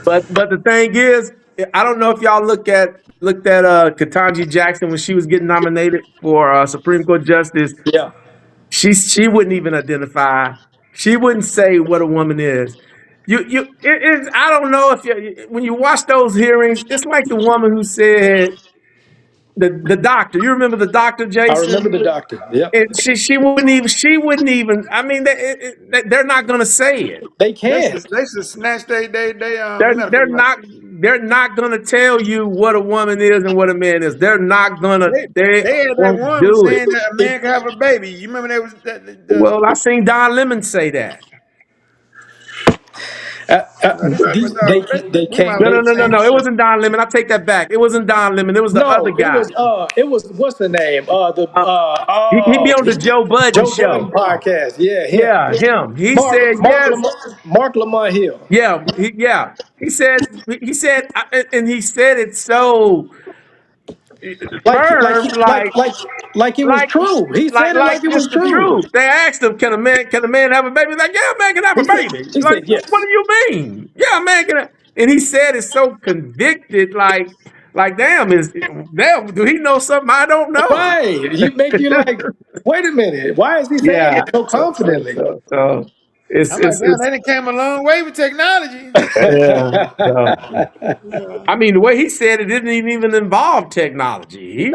But the thing is, I don't know if y'all looked at Ketanji Jackson when she was getting nominated for Supreme Court justice. Yeah, she wouldn't even identify. She wouldn't say what a woman is. I don't know if when you watch those hearings, it's like the woman who said the doctor. You remember the doctor, Jason? I remember the doctor. Yep. And she wouldn't even. I mean, they're not going to say it. They can't. They should snatch they They're not going to tell you what a woman is and what a man is. They're not going to. They had that won't woman do saying it. that a man can have a baby. You remember that was Well, I seen Don Lemon say that. They can't. No. It wasn't Don Lemon. I take that back. It wasn't Don Lemon. It was the other guy. It was what's the name? He be on the Joe Budden show. Budden podcast. Yeah, him. He said yes. Mark Lamont Hill. Yeah. He said, and he said it so firm, like it was true. He said it like it was true. They asked him, "Can a man have a baby?" He's like, "Yeah, a man can have a baby." He Like, said yes. what do you mean? Yeah, a man can. And he said it so convicted, like damn, do he know something I don't know? Right. He make you like, wait a minute. Why is he saying it so confidently? So it's I'm like, man, they done came a long way with technology. Yeah. I mean, the way he said it didn't even involve technology.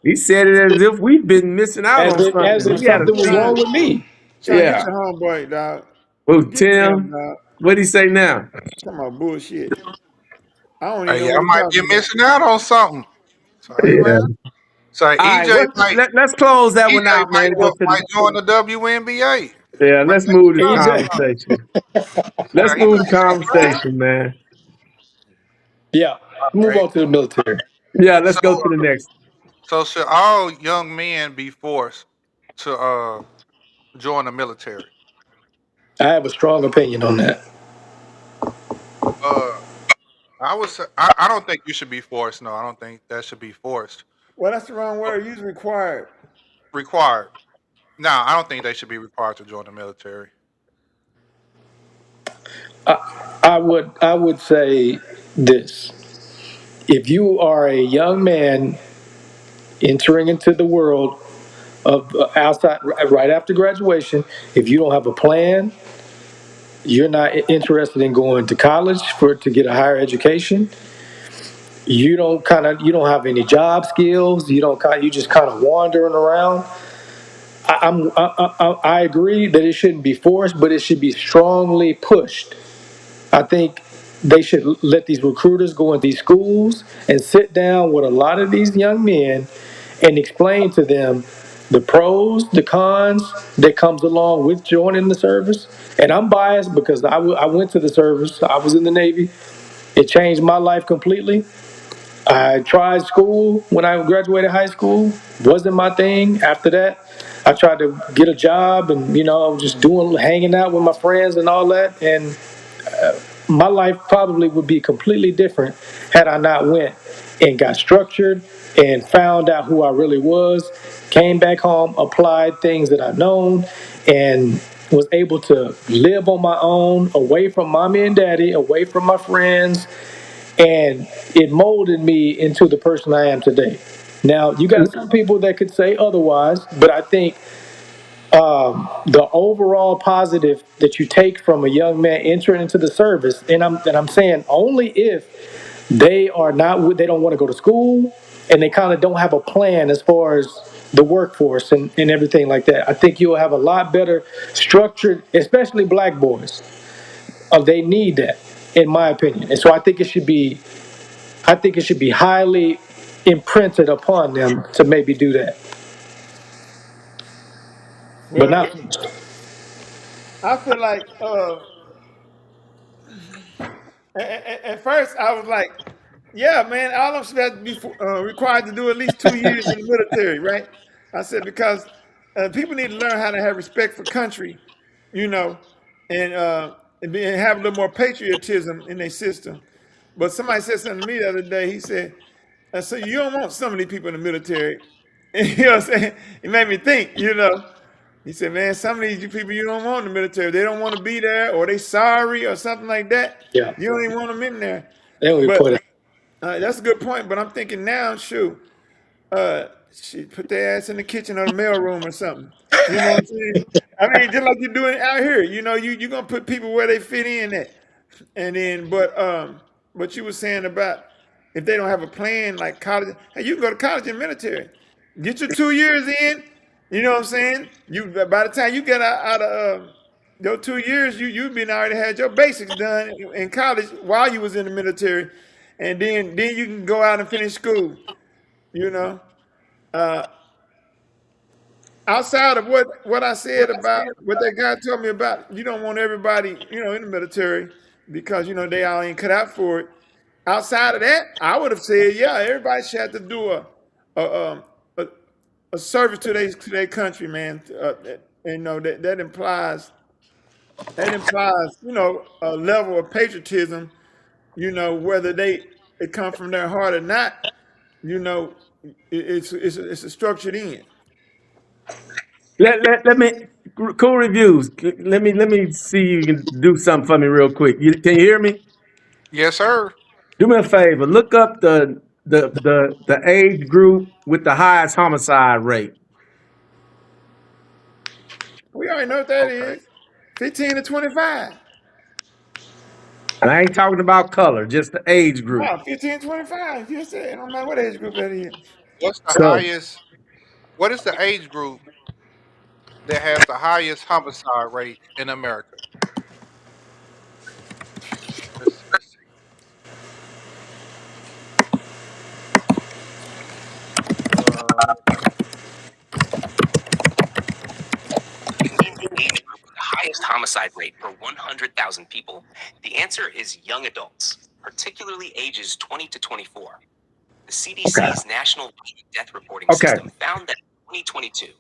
He said it as if we've been missing out on something. As if something was wrong with me. Trying to get your homeboy, dog. Who, Tim? What'd he say now? Talking about bullshit. I don't even know I what might be missing out on something. Sorry, man. So EJ let's close that one out, man. Might join the WNBA. Yeah, let's move the conversation. Let's move the conversation, man. Yeah, move on to the military. Yeah, let's go to the next. So should all young men be forced to join the military? I have a strong opinion on that. I would say I don't think you should be forced. No, I don't think that should be forced. Well, that's the wrong word. Use required. Required. No, I don't think they should be required to join the military. I would say this: if you are a young man entering into the world of outside right after graduation, if you don't have a plan, you're not interested in going to college to get a higher education. You don't have any job skills. You just kind of wandering around. I agree that it shouldn't be forced, but it should be strongly pushed. I think they should let these recruiters go in these schools and sit down with a lot of these young men and explain to them the pros, the cons that comes along with joining the service. And I'm biased because I went to the service. I was in the Navy. It changed my life completely. I tried school when I graduated high school. Wasn't my thing. After that, I tried to get a job and, just hanging out with my friends and all that. And my life probably would be completely different had I not went and got structured and found out who I really was, came back home, applied things that I've known, and was able to live on my own, away from mommy and daddy, away from my friends, and it molded me into the person I am today. Now, you got some people that could say otherwise, but I think the overall positive that you take from a young man entering into the service, and I'm saying only if they don't want to go to school and they kind of don't have a plan as far as the workforce and everything like that. I think you'll have a lot better structured, especially black boys. They need that, in my opinion, and so I think it should be highly imprinted upon them to maybe do that. But Well, not. I feel like at first I was like, yeah, man, all of them should have to be required to do at least 2 years in the military, right? I said because people need to learn how to have respect for country, you know, and have a little more patriotism in their system. But somebody said something to me the other day. He said, so you don't want some of these people in the military. You know what I'm saying? It made me think, you know. He said, man, some of these people you don't want in the military. They don't want to be there, or they sorry or something like that. Yeah. You don't even want them in there. They only But put it. that's a good point. But I'm thinking now, shoot, put their ass in the kitchen or the mailroom or something. You know what I'm saying? I mean, just like you're doing out here. You know, you're gonna put people where they fit in at. And then, but you were saying about if they don't have a plan like college, hey, you can go to college and military. Get your 2 years in. You know what I'm saying? You by the time you get out of your 2 years, you've been already had your basics done in college while you was in the military, and then you can go out and finish school. You know, outside of what I said about what that guy told me about, you don't want everybody in the military because they all ain't cut out for it. Outside of that, I would have said, yeah, everybody should have to do a service to their country, man. That implies a level of patriotism. Whether it come from their heart or not. It's a structured in. Let me cool reviews. Let me see you can do something for me real quick. Can you hear me? Yes, sir. Do me a favor. Look up the age group with the highest homicide rate. We already know what that is. 15 to 25. And I ain't talking about color, just the age group. No, 15 to 25. You said, I don't know what age group that is. What's the highest? What is the age group that has the highest homicide rate in America? Let's see. Highest homicide rate per 100,000 people? The answer is young adults, particularly ages 20 to 24. The CDC's National Death Reporting System found that in 2022,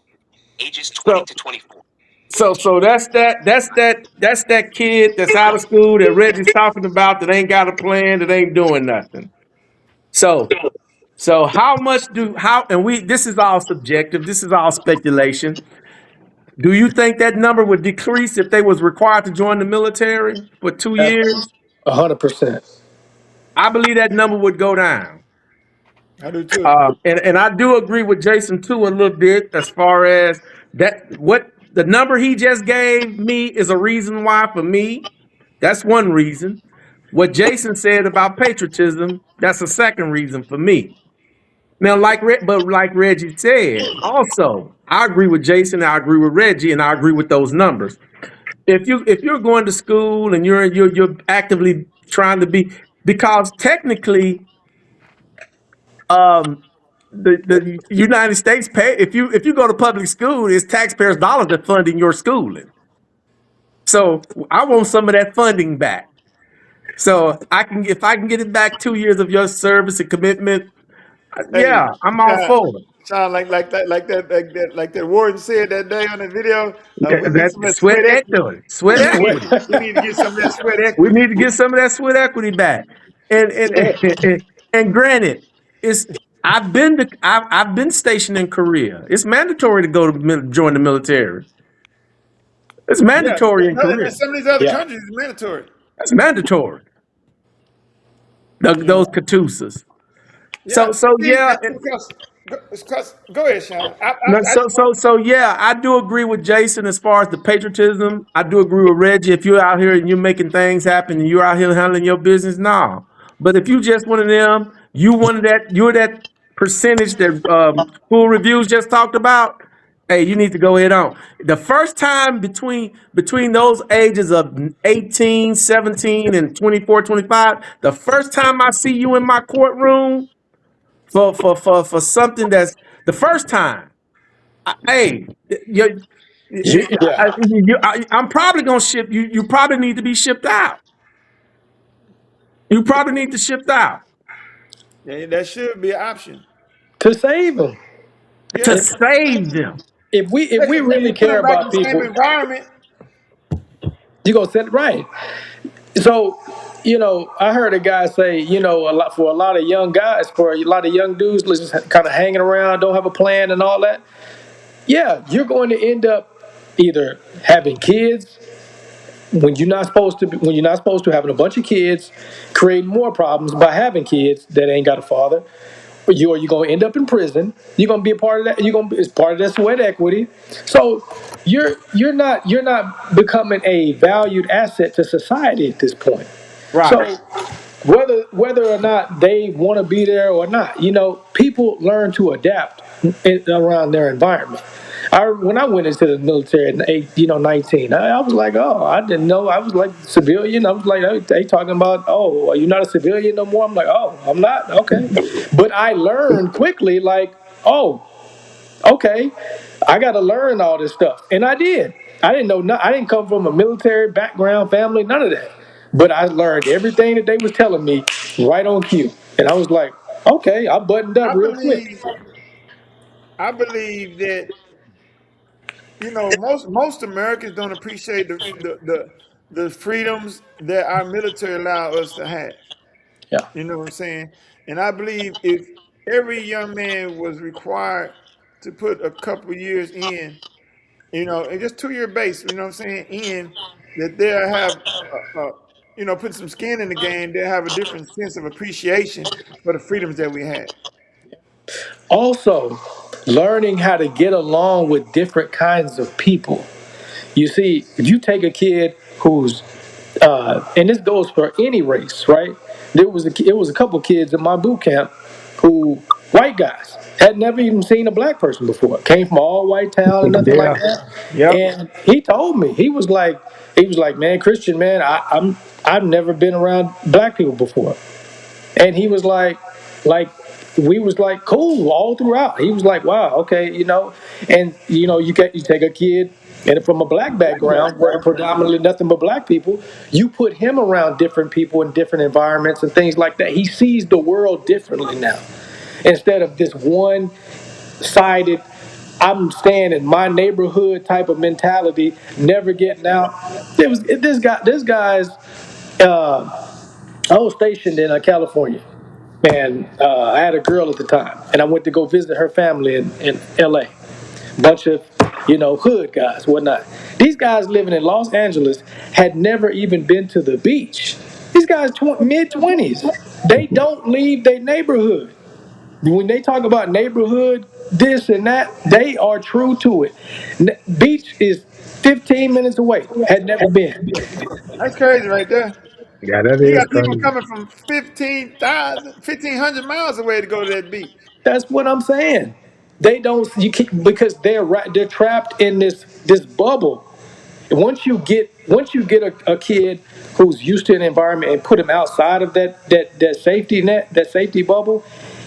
ages 20 to 24. So that's that kid that's out of school that Reggie's talking about that ain't got a plan, that ain't doing nothing. So this is all subjective, this is all speculation. Do you think that number would decrease if they was required to join the military for 2 years? 100%. I believe that number would go down. I do too. And I do agree with Jason too a little bit as far as that. What the number he just gave me is a reason why for me. That's one reason. What Jason said about patriotism, that's a second reason for me. Now, like Reggie said, also, I agree with Jason, I agree with Reggie, and I agree with those numbers. If you're going to school and you're actively trying to be, because technically, the United States pay if you go to public school, it's taxpayers' dollars that funding your schooling. So I want some of that funding back. So if I can get it back 2 years of your service and commitment. Yeah, I'm all for it. Sound like that warden said that day on the video. That sweat equity. Sweat equity. We need to get some of that sweat equity. We need to get some of that sweat equity back. And granted, I've been stationed in Korea. It's mandatory to go to join the military. It's mandatory in Korea. Some of these other countries is mandatory. That's mandatory. Those Katusas. Yeah. Go ahead, Sean. I do agree with Jason as far as the patriotism. I do agree with Reggie. If you're out here and you're making things happen and you're out here handling your business, no. But if you just one of them, you're that percentage that Cool Reviews just talked about. Hey, you need to go ahead on. The first time between those ages of 18, 17, and 24, 25, the first time I see you in my courtroom, for something that's the first time. Hey, Yeah. I'm probably gonna ship you. You probably need to be shipped out. You probably need to ship out That should be an option. To save them. to Yeah. save them. If we really And put care them back in about the same people, environment. you gonna set it right. So, I heard a guy say, for a lot of young guys, for a lot of young dudes, just kind of hanging around, don't have a plan and all that. Yeah, you're going to end up either having kids when you're not supposed to, having a bunch of kids, creating more problems by having kids that ain't got a father. Or you're going to end up in prison. You're going to be a part of that. It's part of that sweat equity. So you're not becoming a valued asset to society at this point. Right. So whether or not they want to be there or not, people learn to adapt around their environment. When I went into the military at 19, I was like, oh, I didn't know. I was like civilian. I was like, they talking about, oh, are you not a civilian no more? I'm like, oh, I'm not. Okay. But I learned quickly, like, oh, okay, I got to learn all this stuff. And I did. I didn't know, I didn't come from a military background, family, none of that. But I learned everything that they was telling me right on cue. And I was like, okay, I buttoned up real quick. I believe that most Americans don't appreciate the freedoms that our military allow us to have. Yeah. You know what I'm saying? And I believe if every young man was required to put a couple years in, and just 2 year base, you know what I'm saying, that they'll have, put some skin in the game, they'll have a different sense of appreciation for the freedoms that we had. Also, learning how to get along with different kinds of people. You see, if you take a kid who's, and this goes for any race, right? It was a couple kids in my boot camp who, white guys, had never even seen a black person before. Came from all white town and nothing like that. Yep. And he told me, he was like, man, Christian, man, I've never been around black people before. And he was like we was like cool all throughout. He was like, wow, okay, and you take a kid and from a black background where predominantly nothing but black people, you put him around different people in different environments and things like that. He sees the world differently now. Instead of this one-sided, I'm staying in my neighborhood type of mentality, never getting out. This guy's I was stationed in California, and I had a girl at the time, and I went to go visit her family in LA. Bunch of, hood guys, whatnot. These guys living in Los Angeles had never even been to the beach. These guys mid-20s. They don't leave their neighborhood. When they talk about neighborhood, this and that, they are true to it. Beach is 15 minutes away. Had never been. That's crazy right there. Yeah, that You is got people crazy. coming from 1,500 miles away to go to that beach. That's what I'm saying. They don't. You can't, because they're trapped in this bubble. And once you get a kid who's used to an environment and put him outside of that safety net, that safety bubble,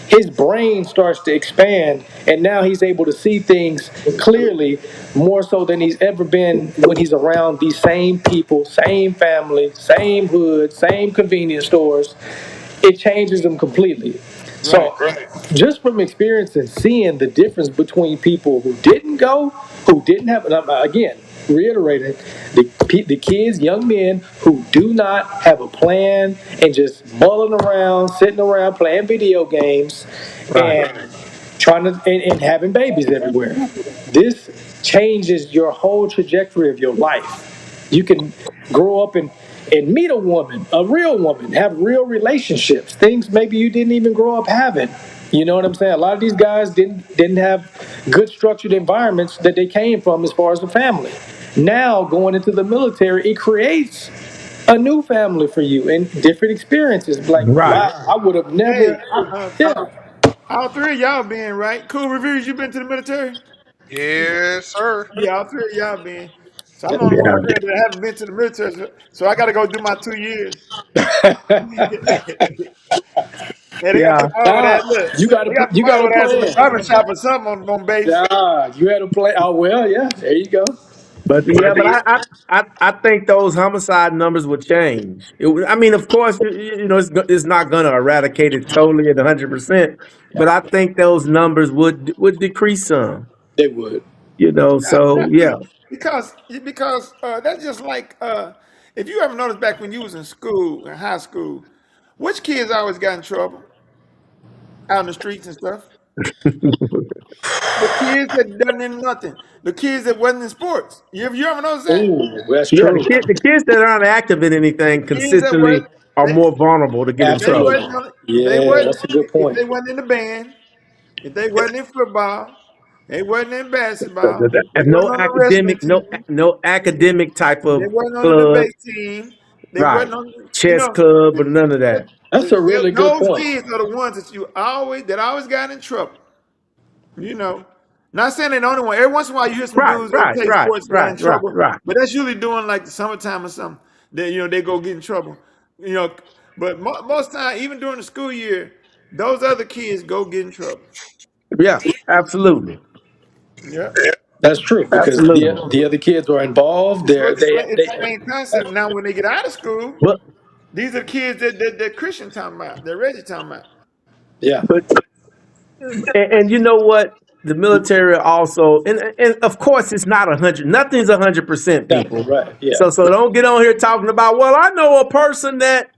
his brain starts to expand, and now he's able to see things clearly more so than he's ever been when he's around these same people, same family, same hood, same convenience stores. It changes them completely. So, just from experience and seeing the difference between people who didn't go, who didn't have, and I'm, again, reiterating, the kids, young men who do not have a plan and just mulling around, sitting around playing video games, and trying to and having babies everywhere. This changes your whole trajectory of your life. You can grow up and meet a woman, a real woman, have real relationships, things maybe you didn't even grow up having. You know what I'm saying? A lot of these guys didn't have good structured environments that they came from as far as the family. Now going into the military, it creates a new family for you and different experiences. Like, wow, I would have never. All three of y'all been, right? Cool Reviews, you been to the military? Yes, sir. Yeah, all three of y'all been. So I'm the only one here that haven't been to the military. So I got to go do my 2 years. Yeah, they got Yeah. somebody over there. Look, You got they got to you somebody got over to there in the plan. barber shop or something on base. Yeah, you had to play. Oh well, yeah. There you go. But I think those homicide numbers would change. I mean, of course, it's not going to eradicate it totally at 100%, but I think those numbers would decrease some. They would. So yeah. Because that's just like if you ever noticed back when you was in school, in high school, which kids always got in trouble out in the streets and stuff? The kids that done nothing. The kids that wasn't in sports. You ever noticed that? Oh, that's Yeah, true. the kids that aren't active in anything Kids that consistently wasn't are more vulnerable to get in they trouble. Absolutely. wasn't Yeah, that's a good if point. they wasn't in the band, if they wasn't in football, they wasn't in basketball, they And wasn't on the wrestling team, no academic type they of wasn't on the club, debate team, they right? wasn't on Chess club, or none of that. That's a really good those point. kids are the ones that always got in trouble. Not saying they're the only one. Every once in a while you hear some dudes that play sports got in trouble, but that's usually during like the summertime or something. They go get in trouble. But most time, even during the school year, those other kids go get in trouble. Yeah, absolutely. Yeah, That's true because Absolutely. the other kids are involved. it's They the same concept. Now, when they get out of school, But these are kids that Christian talking about, that Reggie talking about. yeah. but and you know what? The military also, and of course, it's not 100. Nothing's 100%, people. Right. Yeah. So don't get on here talking about. Well, I know a person that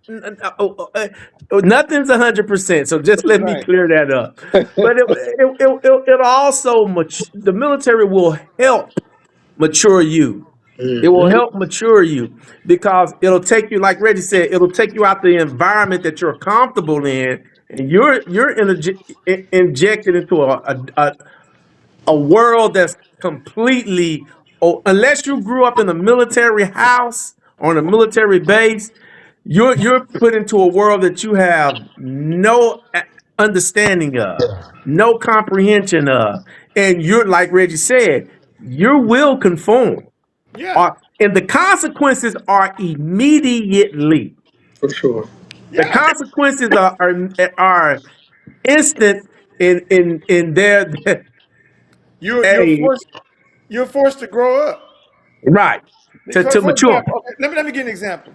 nothing's 100%. So just let me clear that up. But it also the military will help mature you. It will help mature you because it'll take you, like Reggie said, it'll take you out the environment that you're comfortable in, and you're injected into a world that's completely, unless you grew up in a military house or in a military base, you're put into a world that you have no understanding of, no comprehension of, and you're, like Reggie said, you will conform. Yeah. And the consequences are immediately. For sure. The consequences are instant in their. You're forced to grow up. Right. Because, To for mature. example, let me give you an example.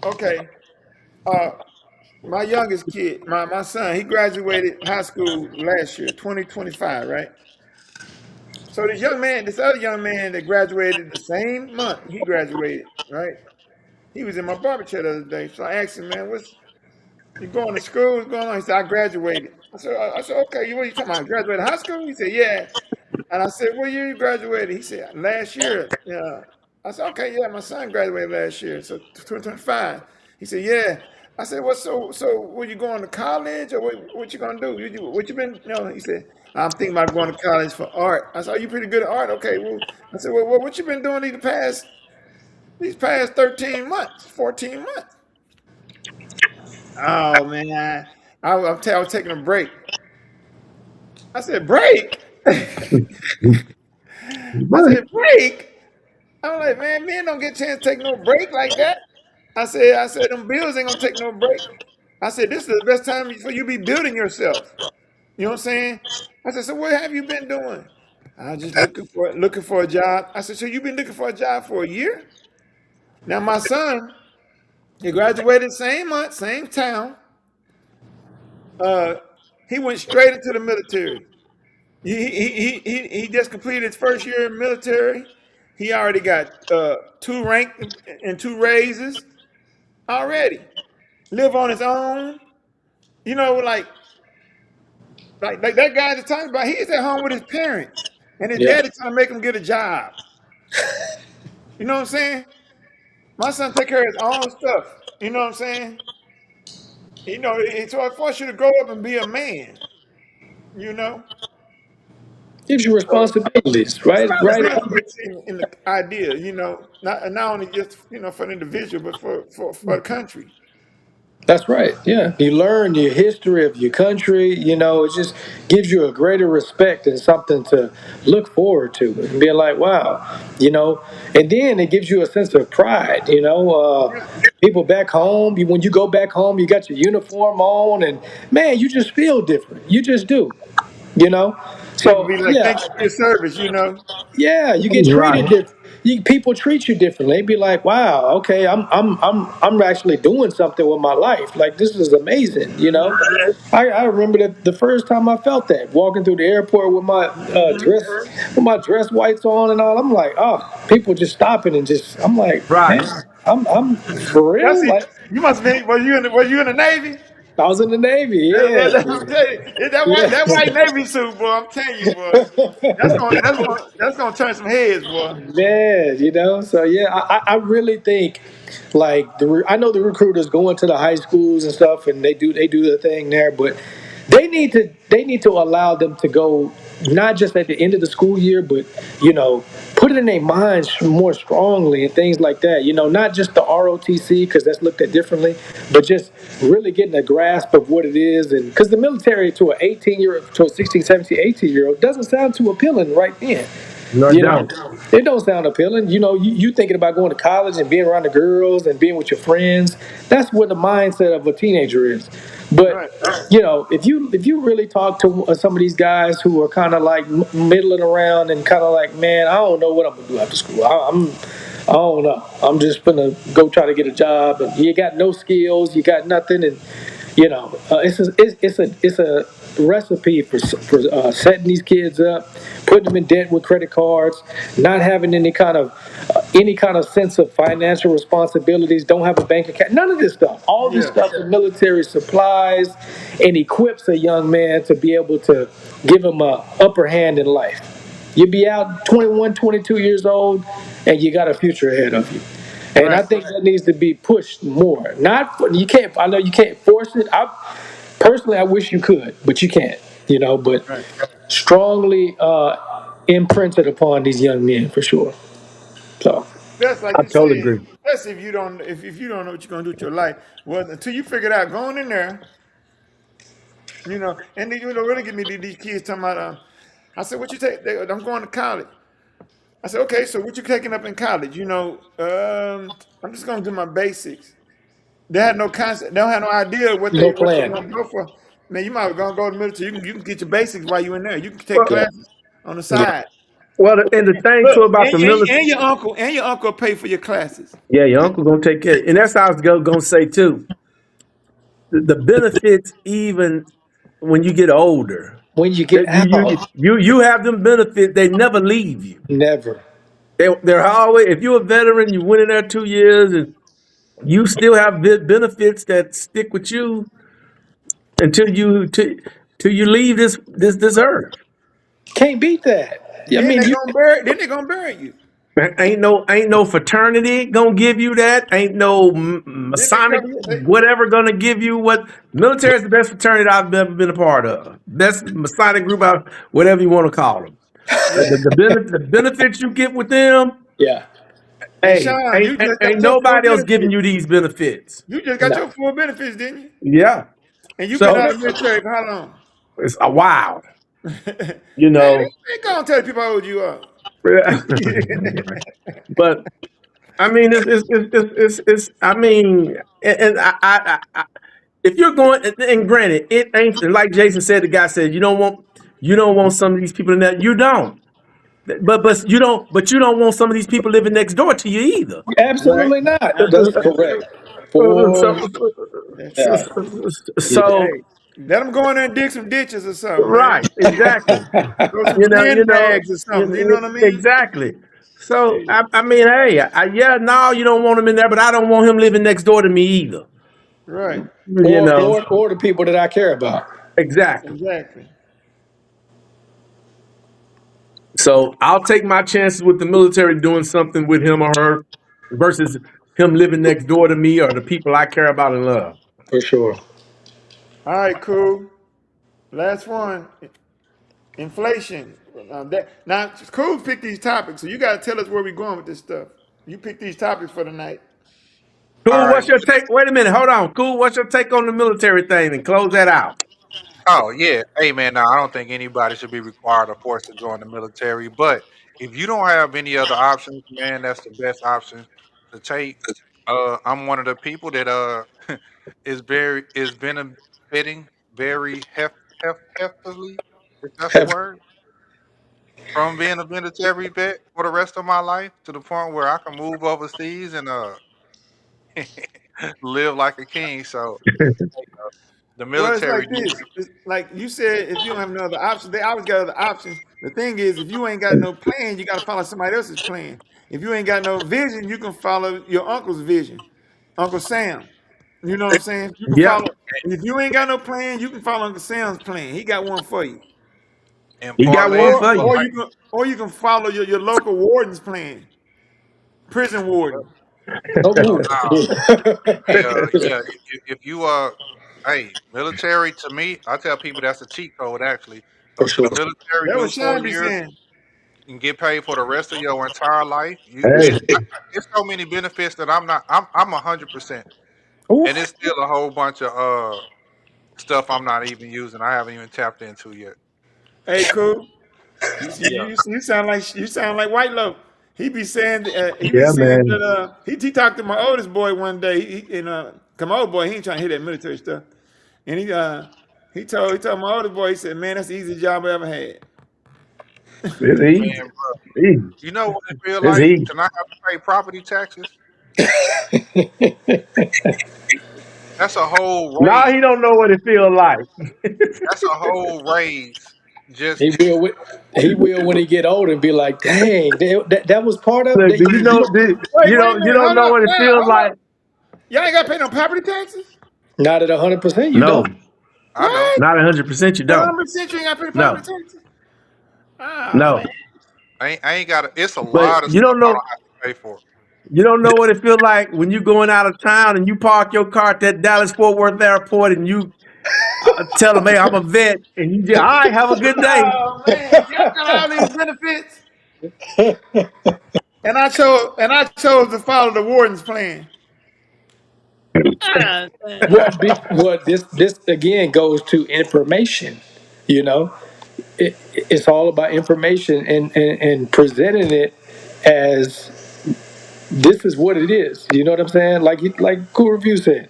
Okay. My youngest kid, my son, he graduated high school last year, 2025, right? So this other young man that graduated the same month he graduated, right? He was in my barber chair the other day. So I asked him, man, you going to school? What's going on? He said, I graduated. I said, okay, what are you talking about? Graduated high school? He said, yeah. And I said, what year you graduated? He said, last year. Yeah. I said, okay, yeah, my son graduated last year, so 2025. He said, yeah. I said, well, so were you going to college, or what you gonna do? What you been? He said, I'm thinking about going to college for art. I said, are you pretty good at art? Okay, well, I said, well, what you been doing these past 13 months, 14 months? Oh man, I was taking a break. I said, break? I said, break? I'm like, man, men don't get a chance to take no break like that. I said, them bills ain't gonna take no break. I said, this is the best time for you to be building yourself. You know what I'm saying? I said, so what have you been doing? I just looking for a job. I said, so you've been looking for a job for a year? Now my son, he graduated same month, same town. He went straight into the military. He just completed his first year in the military. He already got 2 rank and 2 raises already. Live on his own. Like that guy that's talking about, he's at home with his parents. And his daddy trying to make him get a job. You know what I'm saying? My son take care of his own stuff. You know what I'm saying? So I force you to grow up and be a man. Gives you responsibilities, right? Right. In the idea, not only just for the individual, but for the country. That's right. Yeah. You learn your history of your country. You know, it just gives you a greater respect and something to look forward to and being like, wow, you know, and then it gives you a sense of pride, you know. People back home, when you go back home, you got your uniform on and man, you just feel different. You just do, you know. People So, be like, yeah. thank you for your service, you know. Yeah, you get Right. treated different. People treat you differently. They be like, "Wow, okay, I'm actually doing something with my life. Like this is amazing." You know, I remember that the first time I felt that walking through the airport with my dress whites on and all. I'm like, oh, people just stopping and just. I'm like, man, Right. I'm for That's real. it. Like You must have been. Was you in the Navy? I was in the Navy. Yeah, I'm telling you, that white Navy suit, boy. I'm telling you, boy. yeah. That's gonna turn some heads, boy. Man, you know, so yeah, I really think like I know the recruiters go into the high schools and stuff, and they do their thing there, but they need to allow them to go not just at the end of the school year, but you know, put it in their minds more strongly and things like that. You know, not just the ROTC because that's looked at differently, but just really getting a grasp of what it is, and because the military to an 18-year to a 16, 17, 18-year-old doesn't sound too appealing right then. No, I You know, don't. it don't sound appealing. You know, you thinking about going to college and being around the girls and being with your friends. That's what the mindset of a teenager is. But Right. you know, if you really talk to some of these guys who are kind of like middling around and kind of like, man, I don't know what I'm gonna do after school. I don't know. I'm just gonna go try to get a job, and you got no skills, you got nothing, and you know, it's a recipe for setting these kids up, putting them in debt with credit cards, not having any kind of sense of financial responsibilities, don't have a bank account, none of this stuff. All this Yeah. stuff the military supplies and equips a young man to be able to give him a upper hand in life. You be out 21, 22 years old, and you got a future ahead of you. And I Right. think that needs to be pushed more. Not you can't. I know you can't force it. I wish you could, but you can't. You know, but Right. strongly imprinted upon these young men for sure. So That's like I you totally said. agree. That's if you don't know what you're gonna do with your life. Well, until you figure it out, going in there, you know, and then you know really get me these kids talking about. I said, what you take? I'm going to college. I said, okay, so what you taking up in college? You know, I'm just gonna do my basics. They had no concept. They don't have no idea what no they plan. want to go for. Man, you might as well go to the military. You can get your basics while you're in there. You can take Well, Yeah. classes on the yeah. side. Well, and the thing Look, too about the military, and your uncle pay for your classes. yeah, your uncle gonna take care, and that's how I was gonna say too. The benefits, even when you get older, When you that get out, you have them benefits. They never leave you. never. They're always. If you're a veteran, you went in there 2 years, and you still have benefits that stick with you until till you leave this earth. Can't beat that. I Then mean, they you gonna bury. Then they gonna bury you. Ain't no fraternity gonna give you that. Ain't no Then they Masonic cover you. whatever gonna give you what. Military is the best fraternity I've ever been a part of. Best Masonic group, whatever you want to call them. The benefits you get with them. yeah, And Hey, Sean, you just got ain't your full nobody else giving benefits. you these benefits. You just got no. your full benefits, didn't you? Yeah. And you've been So out of the military for how long? it's a wow. Man, You know. they gonna tell people how old you are. But I mean, it's I mean, and I if you're going, and granted, it ain't like Jason said. The guy said you don't want some of these people in that. You don't, but you don't want some of these people living next door to you either. Right. Absolutely not. That's Absolutely. correct. So, For That's yeah. true. so Hey, let them go in there and dig some ditches or something, man. right, exactly. Throw some sandbags or something. You know what I mean? Exactly. So Hey, I mean, hey, yeah, no, you don't want him in there, but I don't want him living next door to me either. right. You know, Or the people that I care about. exactly. Exactly. So I'll take my chances with the military doing something with him or her versus him living next door to me or the people I care about and love. For sure. All right, cool. Last one. Inflation. Now, cool. Pick these topics, so you got to tell us where we're going with this stuff. You pick these topics for tonight. Cool, All what's right. your take? Wait a minute, hold on. Cool, what's your take on the military thing and close that out? Oh yeah. Hey man, no, I don't think anybody should be required or forced to join the military. But if you don't have any other options, man, that's the best option to take. I'm one of the people that is benefiting very heftily, if that's a word, from being a military vet for the rest of my life to the point where I can move overseas and live like a king. So the Well, it's military like needs. this. It's like you said, if you don't have no other options, they always got other options. The thing is, if you ain't got no plan, you got to follow somebody else's plan. If you ain't got no vision, you can follow your uncle's vision, Uncle Sam. You know what I'm saying? You can Yep, follow. If you ain't got no plan, you can follow Uncle Sam's plan. He got one for you. And he got parlay one it for you. Or you can follow your local warden's plan, prison warden. Oh, Yeah. If you hey, military to me, I tell people that's a cheat code. Actually, for go to the sure. military, That's do what 4 Sean be years, saying. and get paid for the rest of your entire life. Hey, It's so many benefits that I'm 100%, and Oof. it's still a whole bunch of stuff I'm not even using. I haven't even tapped into yet. Hey, cool. Yeah. You sound like White Low. He be yeah, saying man. that he talked to my oldest boy one day. Come old boy, he ain't trying to hear that military stuff. And he told my oldest boy, he said, "Man, that's the easiest job I ever had." It's Man, easy. bro, Easy. you know what it feel It's like easy. to not have to pay property taxes? That's a whole Now raise. he don't know what it feels like. That's a whole raise. Just He will. He will when he get older and be like, "Dang, that was part of Look, that." do you know? Wait a You minute, don't hold know up, what it man, feels hold like. up. Y'all ain't got to pay no property taxes. Not at 100%. You No, don't. I don't. What? not 100%. You don't. 100% you ain't got to pay No, property taxes. Oh man. no. I ain't got. It's a But lot of stuff I don't have to pay for. you don't know what it feels like when you going out of town and you park your car at that Dallas Fort Worth airport and you tell them, "Hey, I'm a vet," and you just, "All right, have a good day." Oh man, y'all got all these benefits, and I chose to follow the warden's plan. Ah, man. What this again goes to information. You know, it's all about information and presenting it as this is what it is. You know what I'm saying? Like Cool Review said,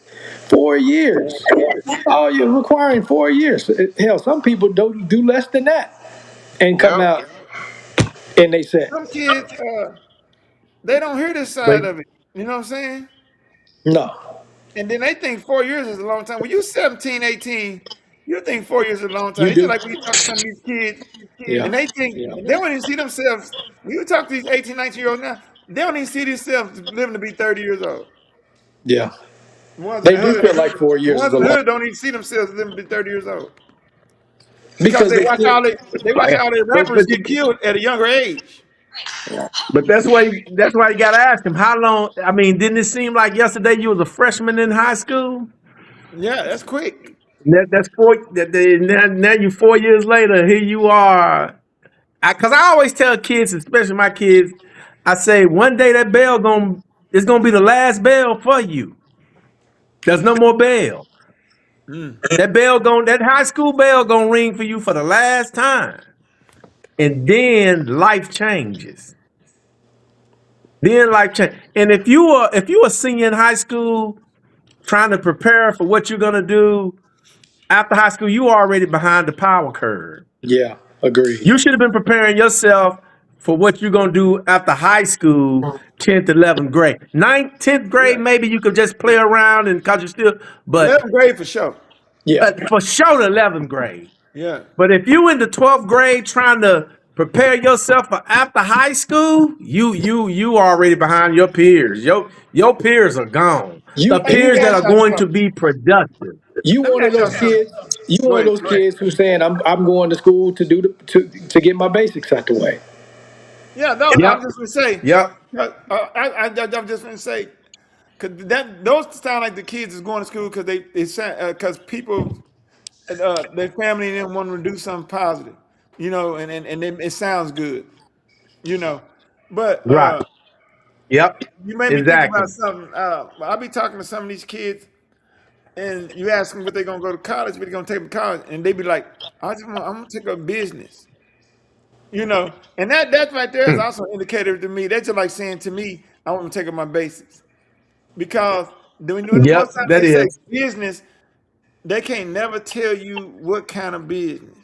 4 years. Oh, you're requiring 4 years. Hell, some people don't do less than that and come Yep. out and they say, Some kids, they don't hear this But side of it. You know what I'm saying? no. And then they think 4 years is a long time. When you're 17, 18, you think 4 years is a long time. You It's just do. like when you talk to some of these kids, Yeah. and they think they don't even see themselves. When you talk to these 18, 19-year-olds now, they don't even see themselves living to be 30 years old. Yeah. The ones in They the do hood, feel like 4 the years is ones a in the long hood don't even see themselves living to be 30 years old because because they still they watch all their rappers but get killed at a younger age. that's why you got to ask him how long. I mean, didn't it seem like yesterday you was a freshman in high school? Yeah, that's quick. That's four. Now you 4 years later. Here you are. Because I always tell kids, especially my kids, I say one day that bell it's gonna be the last bell for you. There's no more bell. That high school bell gonna ring for you for the last time, and then life changes. Then life change. And if you are a senior in high school trying to prepare for what you're gonna do after high school, you already behind the power curve. Yeah, agreed. You should have been preparing yourself for what you're gonna do after high school, 10th, 11th grade. 9th, 10th grade, Yeah, maybe you could just play around and cause you still, but 11th grade for sure. Yeah. for sure the 11th grade. Yeah. But if you in the 12th grade trying to prepare yourself for after high school, you already behind your peers. Your peers are gone. The You Hey, let peers me that ask are y'all going to something. be productive. you Let me one of ask y'all those something. kids. You Go one of ahead. those kids who's saying I'm going to school to to get my basics out the way. Yeah, no, Yep. I'm just gonna say. Yep. I'm just gonna say, cause those sound like the kids is going to school because because people, their family didn't want them to do something positive, it sounds good, you know. But Right. Yep. You made me think Exactly. about something. I'll be talking to some of these kids, and you ask them what they're gonna go to college, what they're gonna take to college, and they be like, I'm gonna take up business. You know, and that right there is also an indicator to me. That's just like saying to me, I want to take up my basics. Because when Yep, most times that they say is. business, they can't never tell you what kind of business.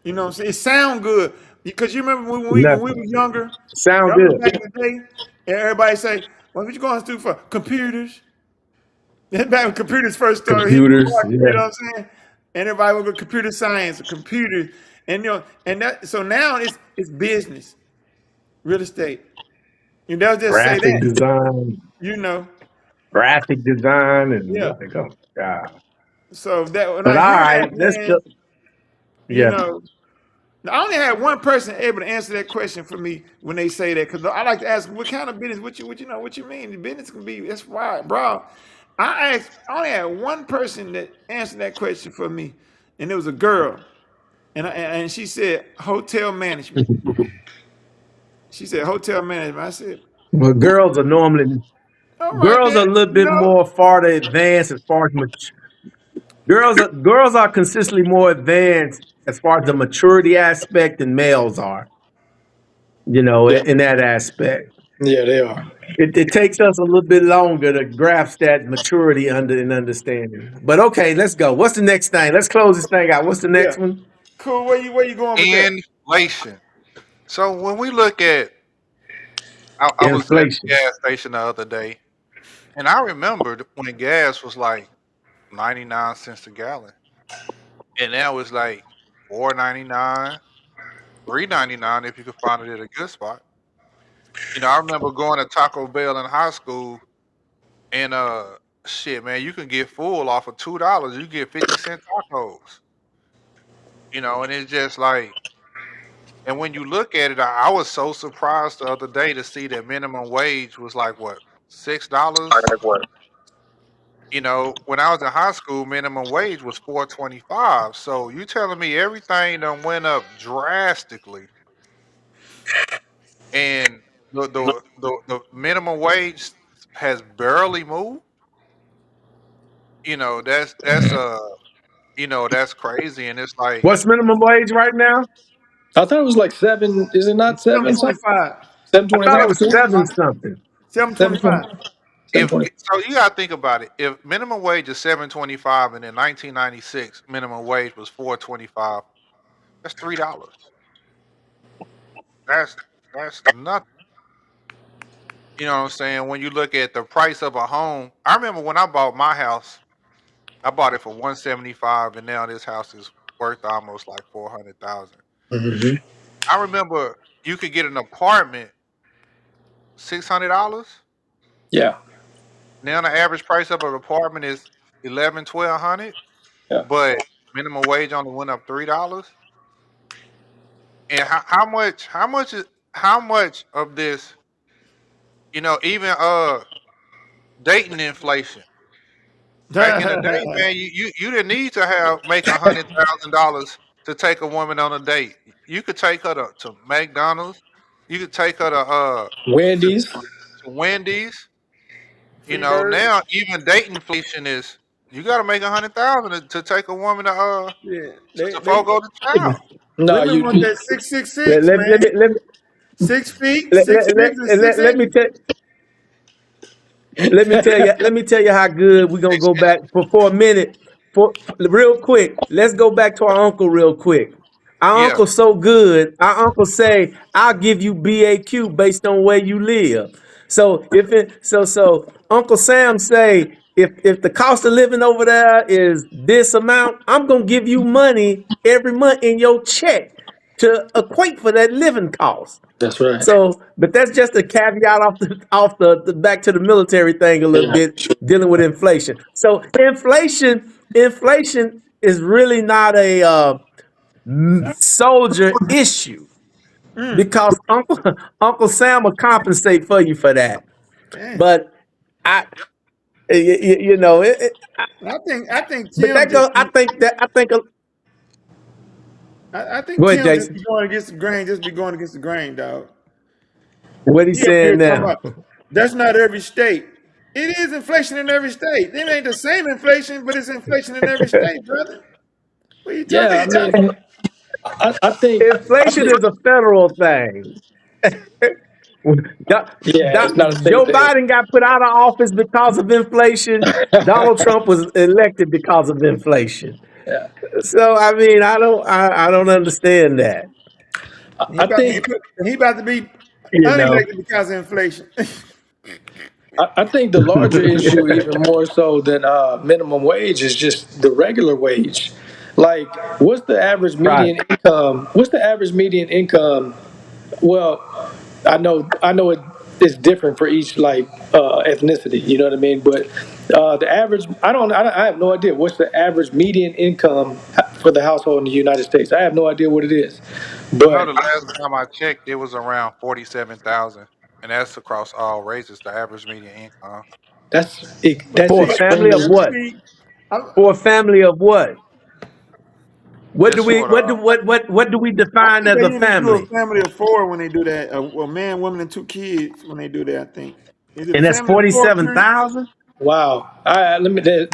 You know what I'm saying? It sound good. Because you remember when we Nothing. were younger, Sound y'all remember good. back in the day, and everybody say, well, what you going to do for computers? Then back when computers first started hitting the Computers, market, you yeah. know what I'm saying? And everybody would go computer science, computer, and you know, and that so now it's business, real estate. You know, they'll just say Graphic that, design, you know. graphic design, and Yeah. like, oh God. So that when But I all hear right, that, let's man, go. you Yeah. know, I only had one person able to answer that question for me when they say that, because I like to ask, what kind of business? What you mean? The business can be that's wide, bro. I only had one person that answered that question for me, and it was a girl, and she said hotel management. She said hotel management. I said, Well, girls are normally all right, girls are then, a little you bit know, more farther advanced as far as girls are consistently more advanced as far as the maturity aspect than males are. You know, Yeah, in that aspect. yeah, they are. It takes us a little bit longer to grasp that maturity and understanding. But okay, let's go. What's the next thing? Let's close this thing out. What's the yeah, next one? cool. Where you going with that? Inflation. So when we look at, I was at the Inflation. gas station the other day, and I remembered when gas was like 99 cents a gallon, and now it's like 4.99, 3.99 if you could find it at a good spot. You know, I remember going to Taco Bell in high school, and shit, man, you can get full off of $2. You get 50-cent tacos. You know, and it's just like, and when you look at it, I was so surprised the other day to see that minimum wage was like what, $6. You know, when I was in high school, minimum wage was 4.25. So you telling me everything done went up drastically, and the minimum wage has barely moved. You know, that's crazy, and it's like What's minimum wage right now? I thought it was like 7. Is it not 7 something? 725. I thought it 725 was too? 7 something. 725. 720. if 720. so, you gotta think about it. If minimum wage is 7.25, and in 1996 minimum wage was 4.25, that's $3. That's nothing. You know what I'm saying? When you look at the price of a home, I remember when I bought my house, I bought it for 175, and now this house is worth almost like 400,000. Mm-hmm. I remember you could get an apartment $600. Yeah, Now the average price of an apartment is 1,100, yeah. but minimum wage only went up $3. And how much of this, even dating inflation. Back in the day, man, you didn't need to make $100,000 to take a woman on a date. You could take her to McDonald's. You could take her to Wendy's. Wendy's. You Free know, bird. now even dating inflation is, you got to make 100,000 to take a woman Yeah. to forego the child. No, Women you, want you that 666, Let, man. let me let me 6 feet, let, 6 let, let, figures, and let, six let me inches. tell let me tell you how good we're gonna It's, go it's back for a minute. For real quick, let's go back to our uncle real quick. Our yeah. uncle so good. Our uncle say, "I'll give you BAQ based on where you live." So if it so Uncle Sam say, if the cost of living over there is this amount, I'm gonna give you money every month in your check to equate for that living cost. that's right. So, but that's just a caveat off the back to the military thing a little Yeah. bit, dealing with inflation. So inflation is really not a soldier issue, because Uncle Sam will compensate for you for that. Damn. But I, you know, I think but Tim just be I think. I think Go ahead, Tim just Jason. be going against the grain, just be going against the grain, dog. What he He up here saying talking now? about That's not every state. It is inflation in every state. It ain't the same inflation, but it's inflation in every state, brother. What are you talking Yeah, I about? mean, I Inflation think is a federal thing. yeah, it's not a state Joe thing. Biden got put out of office because of inflation. Donald Trump was elected because of inflation. Yeah. So I mean, I don't understand that. He I about to be think you know. unelected because of inflation. I think the larger issue, even more so than minimum wage, is just the regular wage. Like, what's the average Right. median income? What's the average median income? Well, I know it's different for each ethnicity. You know what I mean? But the average, I have no idea what's the average median income for the household in the United States. I have no idea what it is. I know But the last time I checked, it was around 47,000, and that's across all races. The average median income. that's For a family of extremely. what? See, For a family of what? It's for the. What do we I define think as they a usually do a family? family of 4 when they do that. A man, woman, and 2 kids when they do that. I think. Is it a And that's family of 4, Chris? 47,000? Wow.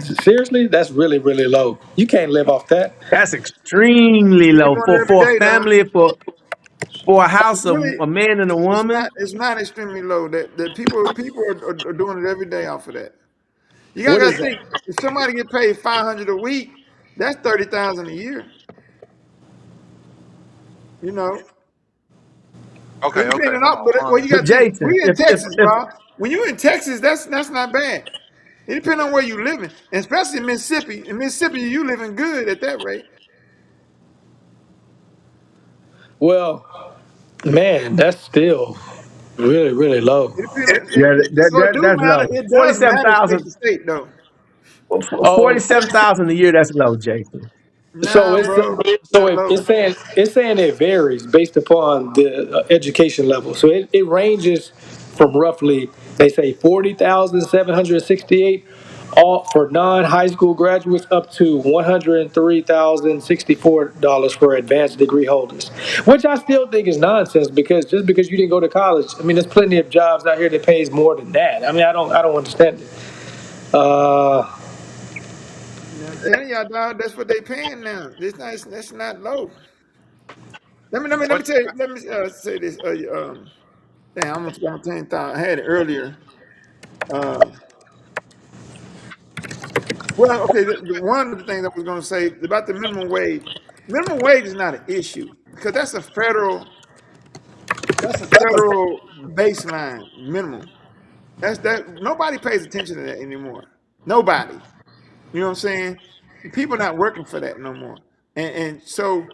Seriously, that's really, really low. You can't live off that. That's extremely People low doing it every for a day, though. family for a It's house of really, a man and a woman. it's not extremely low. That people are doing it every day off of that. You What gotta is that? think. If somebody get paid $500 a week, that's $30,000 a year. You know, Okay, it okay, depending hold on. on. But you But gotta think. Jason, We in Texas, if bro. When you in Texas, that's not bad. It depends on where you living, and especially in Mississippi. In Mississippi, you living good at that rate. Well, man, that's still really, really low. It depends. yeah, So it do that's matter. low. It does matter state 47,000, to state, though. Oh, 47,000 a year. That's low, Jason. so Nah, bro, it's so not low. it's saying it varies based upon the education level. So it ranges from roughly, they say, 40,768 all for non-high school graduates, up to $103,064 for advanced degree holders, which I still think is nonsense, because just because you didn't go to college, I mean, there's plenty of jobs out here that pays more than that. I mean, I don't understand it. I'm telling y'all, dog, that's what they paying now. That's not low. Let me What? tell you. Let me say this. Damn, I almost got 10,000. I had it earlier. Uh, well, okay. One of the things I was going to say about the minimum wage. Minimum wage is not an issue because that's a federal baseline minimum. That's that. Nobody pays attention to that anymore. Nobody. You know what I'm saying? People not working for that no more. And so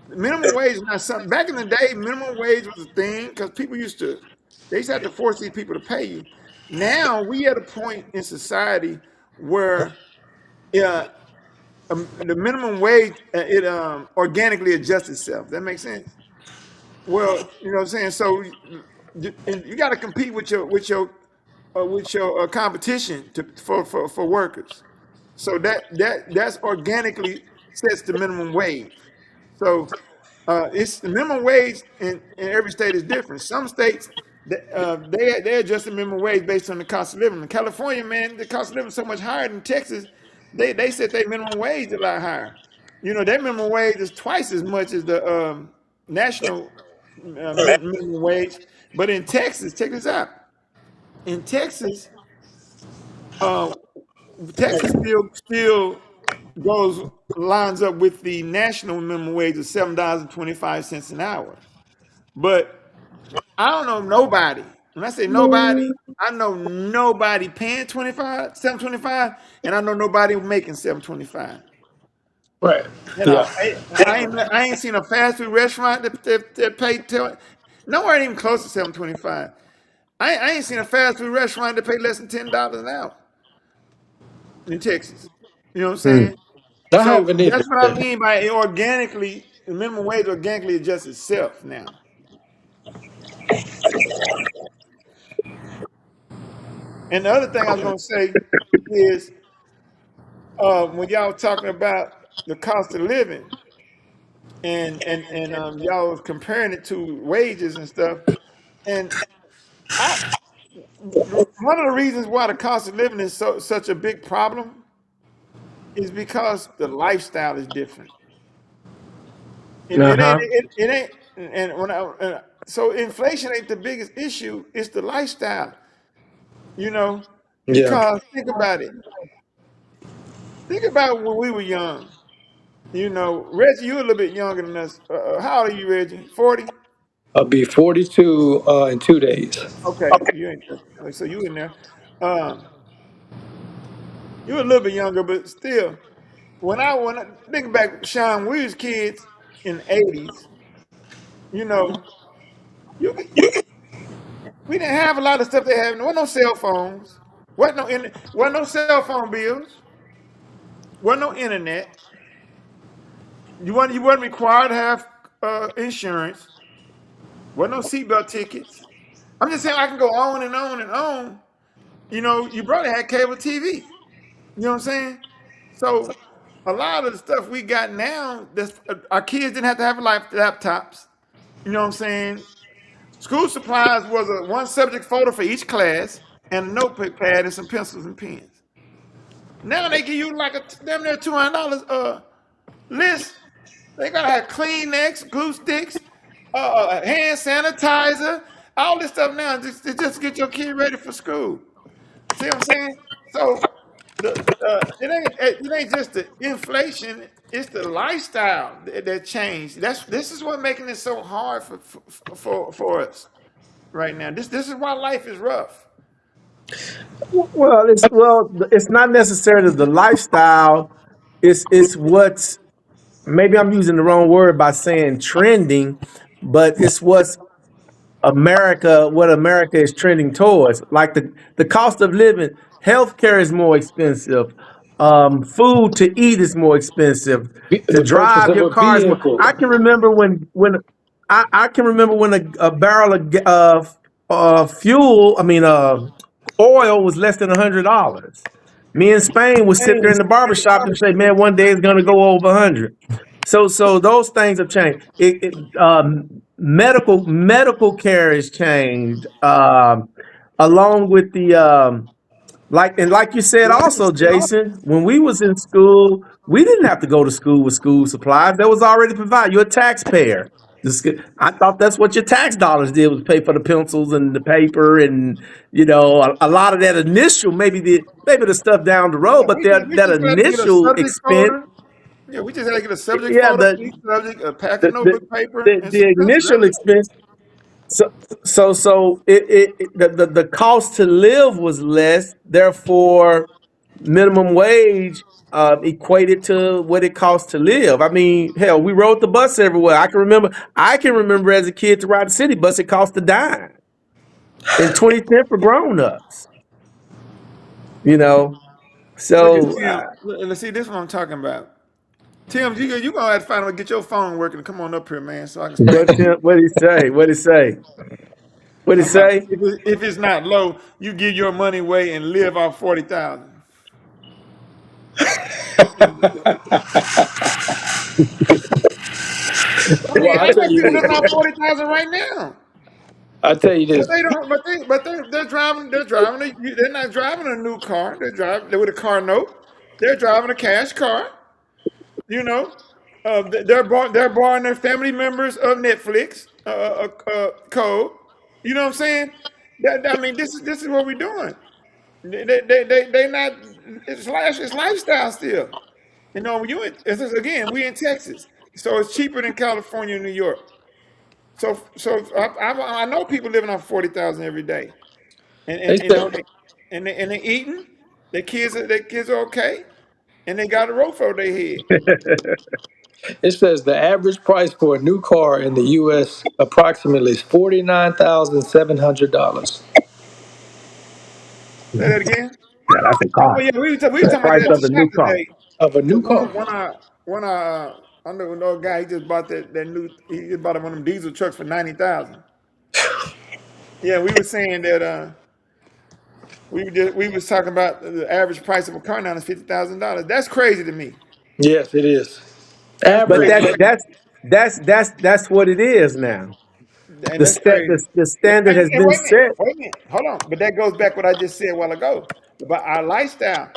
minimum wage is not something. Back in the day, minimum wage was a thing because they used to have to force these people to pay you. Now we at a point in society where the minimum wage it organically adjusts itself. That makes sense. Well, you know what I'm saying. So you got to compete with your competition for workers. So that's organically sets the minimum wage. So it's the minimum wage in every state is different. Some states they adjust the minimum wage based on the cost of living. In California, man, the cost of living is so much higher than Texas. They set their minimum wage a lot higher. You know, their minimum wage is twice as much as the national minimum wage. But in Texas, check this out. In Texas, uh, Texas still lines up with the national minimum wage of $7.25 an hour. But I don't know nobody. When I say nobody, I know nobody paying $7.25, and I know nobody making $7.25. right. You know, Yeah. I ain't seen a fast food restaurant that pay nowhere even close to $7.25. I ain't seen a fast food restaurant that pay less than $10 an hour in Texas. You know what I'm saying? I So haven't either. that's what I mean by the minimum wage organically adjusts itself now. And the other thing I was going to say is when y'all talking about the cost of living and y'all was comparing it to wages and stuff, and one of the reasons why the cost of living is such a big problem is because the lifestyle is different. Uh-huh. It ain't, and so inflation ain't the biggest issue. It's the lifestyle, Yeah. because think about it. Think about when we were young. Reggie, you're a little bit younger than us. How old are you, Reggie? 40? I'll be 42 in 2 days. Okay, you ain't. So you in there. You're a little bit younger, but still, when I think back, Sean, we was kids in the 80s. You we didn't have a lot of stuff they have. There wasn't no cell phones. Wasn't no cell phone bills. Wasn't no internet. You wasn't required to have insurance. Wasn't no seatbelt tickets. I'm just saying I can go on and on and on. You probably had cable TV. You know what I'm saying? So a lot of the stuff we got now, our kids didn't have to have laptops. You know what I'm saying? School supplies was a one subject folder for each class and a notepad and some pencils and pens. Now they give you like a damn near $200 list. They gotta have Kleenex, glue sticks, hand sanitizer, all this stuff now just to get your kid ready for school. See what I'm saying? So it ain't just the inflation; it's the lifestyle that changed. This is what making it so hard for us right now. This is why life is rough. Well, it's not necessarily the lifestyle. It's what's, maybe I'm using the wrong word by saying trending, but it's what America is trending towards. Like the cost of living, healthcare is more expensive. Food to eat is more expensive. To The purchase drive of your a car is more. vehicle. I can remember when I can remember when a barrel of fuel, oil was less than $100. Me and Spain would sit there in the barbershop and say, "Man, one day it's gonna go over 100." So those things have changed. Medical care has changed, along with the like you said also, Jason. When we was in school, we didn't have to go to school with school supplies. That was already provided. You're a taxpayer. I thought that's what your tax dollars did, was pay for the pencils and the paper, and a lot of that initial, maybe the stuff down the road, but We that just had to get a initial subject expense. folder. Yeah, we just had to get a subject Yeah, folder for each subject, a pack of the the notebook paper, the, and the some pencils. initial expense. The cost to live was less, therefore minimum wage equated to what it costs to live. I mean, hell, we rode the bus everywhere. I can remember as a kid to ride the city bus, it cost a dime in 2010 for grown-ups. Look at So Tim. Let's see. This is what I'm talking about. Tim, you gonna have to find a way to get your phone working and come on up here, man, so I can speak to you. what did he say? What did he say? What did he Talking about say? if it's not low, you give your money away and live off 40,000. I Well, mean, I I tell got you people this. living off 40,000 right now. I tell you But this. they don't. They're driving. They're not driving a new car. They're with a car note. They're driving a cash car. You know, they're borrowing their family members of Netflix code. You know what I'm saying? I mean, this is what we're doing. They not. It's lifestyle still. Again, we in Texas, so it's cheaper than California and New York. So I know people living on 40,000 every day, They and said they eating. Their kids are okay, and they got a roof over their head. it says the average price for a new car in the U.S. approximately is $49,700. Say that again. Yeah, that's a Oh car. yeah, we was talking The about price that at of the a new shop car. today. Of a Cause new car. I know another guy. He just bought that new. He just bought one of them diesel trucks for 90,000. Yeah, we were saying that. We was talking about the average price of a car now is $50,000. That's crazy to me. Yes, it is. That's But Average. crazy. that's what it is now. And that's crazy. The standard has And been set. wait a minute, hold on. But that goes back what I just said a while ago about our lifestyle.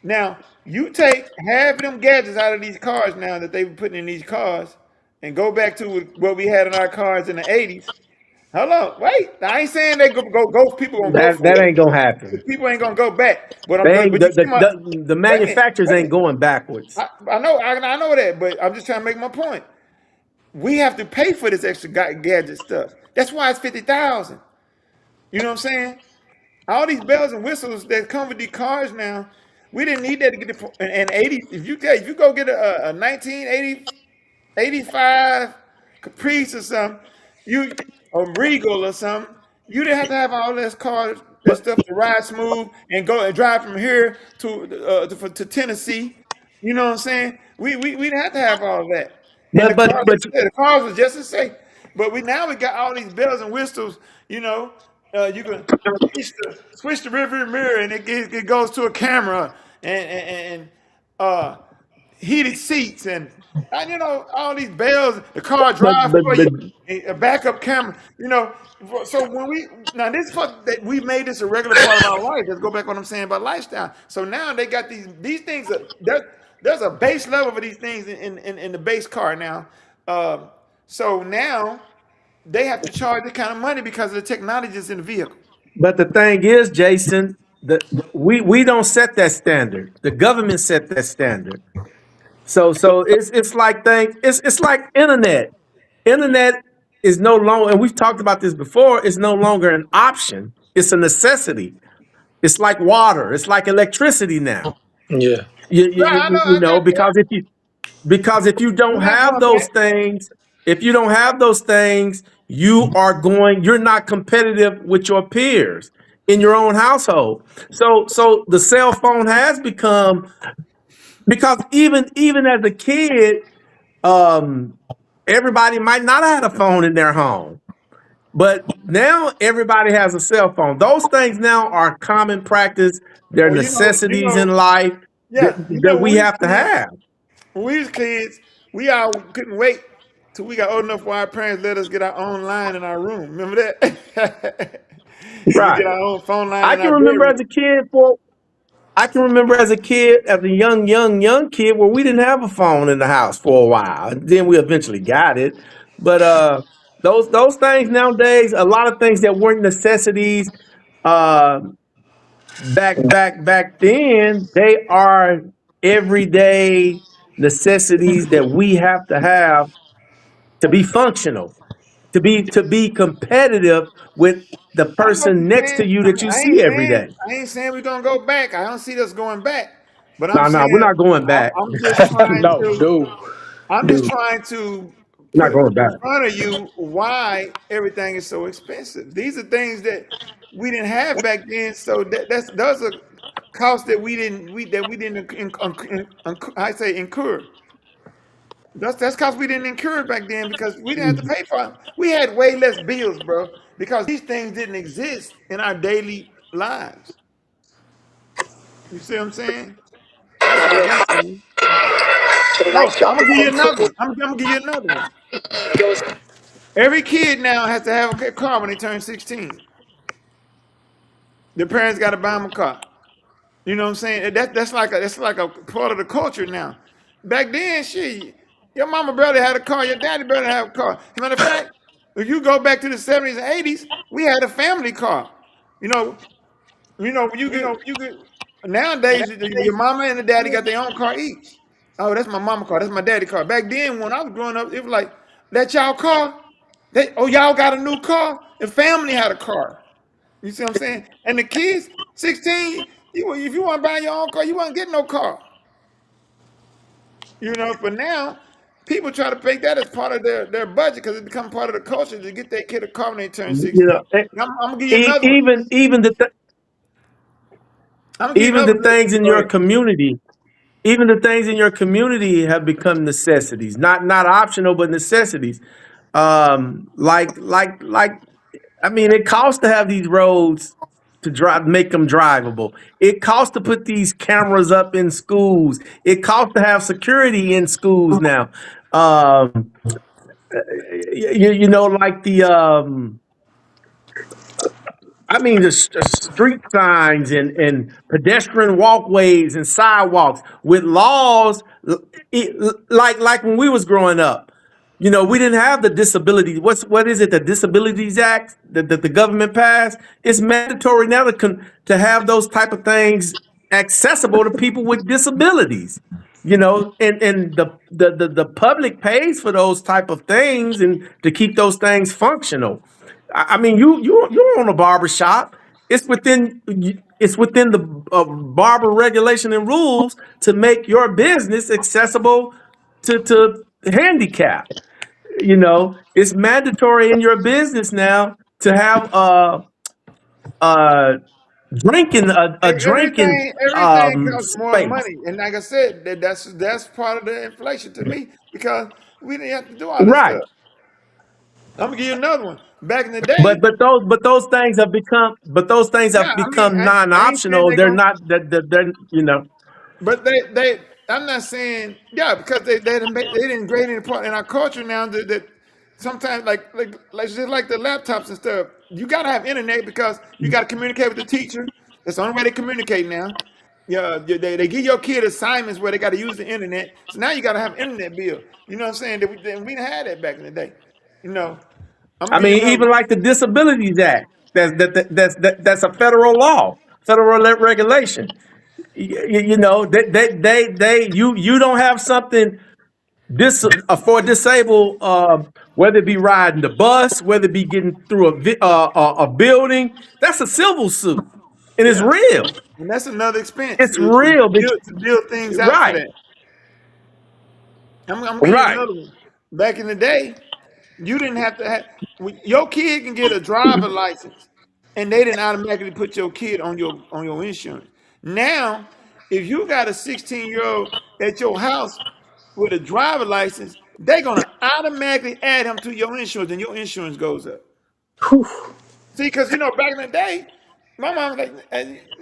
Now, you take half of them gadgets out of these cars now that they were putting in these cars and go back to what we had in our cars in the 80s. Hold on, wait. I ain't saying they go people gonna go for That it. ain't gonna happen. People ain't gonna go back. But They ain't, but you see my the manufacturers ain't going backwards. I know that, but I'm just trying to make my point. We have to pay for this extra gadget stuff. That's why it's 50,000. You know what I'm saying? All these bells and whistles that come with these cars now, we didn't need that to get the and 80. If you go get a 1985 Caprice or something, or Regal or something, you didn't have to have all that stuff to ride smooth and go and drive from here to Tennessee. You know what I'm saying? We didn't have to have all that. And the cars was just as safe. But we got all these bells and whistles. You know, you can switch the rearview mirror and it goes to a camera and heated seats and you know all these bells. The car drives for you, a backup camera. You know, so when we made this a regular part of our life. Let's go back to what I'm saying about lifestyle. So now they got these things. There's a base level for these things in the base car now. So now they have to charge that kind of money because of the technology that's in the vehicle. But the thing is, Jason, we don't set that standard. The government set that standard. So it's like it's like internet. Internet is no longer, and we've talked about this before, it's no longer an option. It's a necessity. It's like water. It's like electricity now. Yeah. You know, because if you don't have those things, you're not competitive with your peers in your own household. So the cell phone has become, because even as a kid, everybody might not have had a phone in their home, but now everybody has a cell phone. Those things now are common practice. They're necessities in life that we have to have. When we was kids, we all couldn't wait till we got old enough where our parents let us get our own line in our room. Remember that? Right. We get our own phone line. I can remember as a kid, as a young kid, where we didn't have a phone in the house for a while. And then we eventually got it. But those things nowadays, a lot of things that weren't necessities back then, they are everyday necessities that we have to be functional, to be competitive with the person next to you that you see every day. I ain't saying we're gonna go back. I don't see us going back. But No, we're not going back. I'm just trying to not going back. in front of you why everything is so expensive. These are things that we didn't have back then. So those are costs that we didn't incur. That's costs we didn't incur back then because we didn't have to pay for it. We had way less bills, bro, because these things didn't exist in our daily lives. You see what I'm saying? That's what I'm saying. I'm gonna give you another one. I'm gonna give you another one. Every kid now has to have a car when they turn 16. Their parents got to buy them a car. You know what I'm saying? That's like a part of the culture now. Back then, shit, your mama barely had a car, your daddy barely had a car. As a matter of fact, if you go back to the 70s and 80s, we had a family car. You get nowadays your mama and the daddy got their own car each. Oh, that's my mama car, that's my daddy car. Back then, when I was growing up, it was like, that y'all car? Y'all got a new car? The family had a car. You see what I'm saying? And the kids, 16, if you want to buy your own car, you won't get no car. You know, but now people try to make that as part of their budget because it becomes part of the culture to get their kid a car when they turn 16. You know, I'm gonna give you another one. Even the things in your community, even the things in your community have become necessities, not optional, but necessities. I mean, it costs to have these roads to make them drivable. It costs to put these cameras up in schools. It costs to have security in schools now. you know, like the street signs and pedestrian walkways and sidewalks with laws, like when we was growing up. You know, we didn't have the disability. What is it? The Disabilities Act that the government passed. It's mandatory now to have those type of things accessible to people with disabilities. You know, and the public pays for those type of things and to keep those things functional. I mean, you own a barber shop. It's within the barber regulation and rules to make your business accessible to handicap. You know, it's mandatory in your business now to have a drinking Everything costs more space. money, and like I said, that's part of the inflation to me because we didn't have to do all this Right. stuff. I'm gonna give you another one. Back in the day, But those things have yeah, I mean, I ain't saying non-optional. they They're gonna. not that they're you know. But I'm not saying, yeah, because they didn't grade any part in our culture now that sometimes like just like the laptops and stuff, you gotta have internet because you gotta communicate with the teacher. That's the only way they communicate now. Yeah, they give your kid assignments where they got to use the internet. So now you got to have internet bill. You know what I'm saying? We didn't have that back in the day. You know, I'm I gonna give you mean, another even one. like the Disabilities Act, that's a federal law, federal regulation. You know, you don't have something for disabled, whether it be riding the bus, whether it be getting through a building. That's a civil suit, and it's Yeah, real. and that's another expense It's real. to build things out for Right, that. I'm gonna give you right, another one. Back in the day, you didn't have to have your kid can get a driver license, and they didn't automatically put your kid on your insurance. Now, if you got a 16-year-old at your house with a driver license, they're gonna automatically add him to your insurance, and your insurance goes up. See, because back in the day, my mom was like,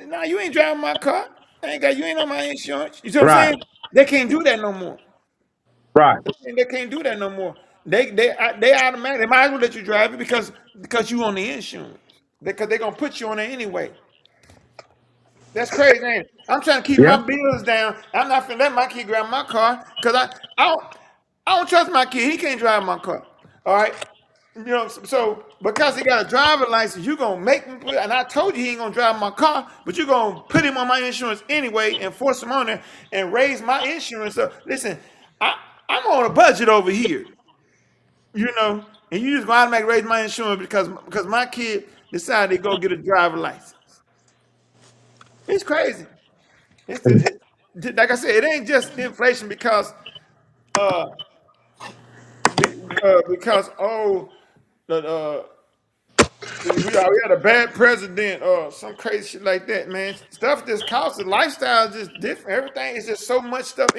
"No, you ain't driving my car. You ain't on my insurance." You see what I'm right, saying? They can't do that no more. right. They can't do that no more. They automatically they might as well let you drive it because you on the insurance. Because they're gonna put you on there anyway. That's crazy, ain't it? I'm trying to keep my Yeah. bills down. I'm not finna let my kid grab my car because I don't trust my kid. He can't drive my car. All right. So because he got a driver license, you gonna make him put, and I told you he ain't gonna drive my car, but you gonna put him on my insurance anyway and force him on there and raise my insurance up. Listen, I'm on a budget over here, and you just gonna automatically raise my insurance because my kid decided to go get a driver license. It's crazy. Like I said, it ain't just inflation uh, because the we had a bad president or some crazy shit like that, man. Stuff just costs. The lifestyle is just different. Everything is just so much stuff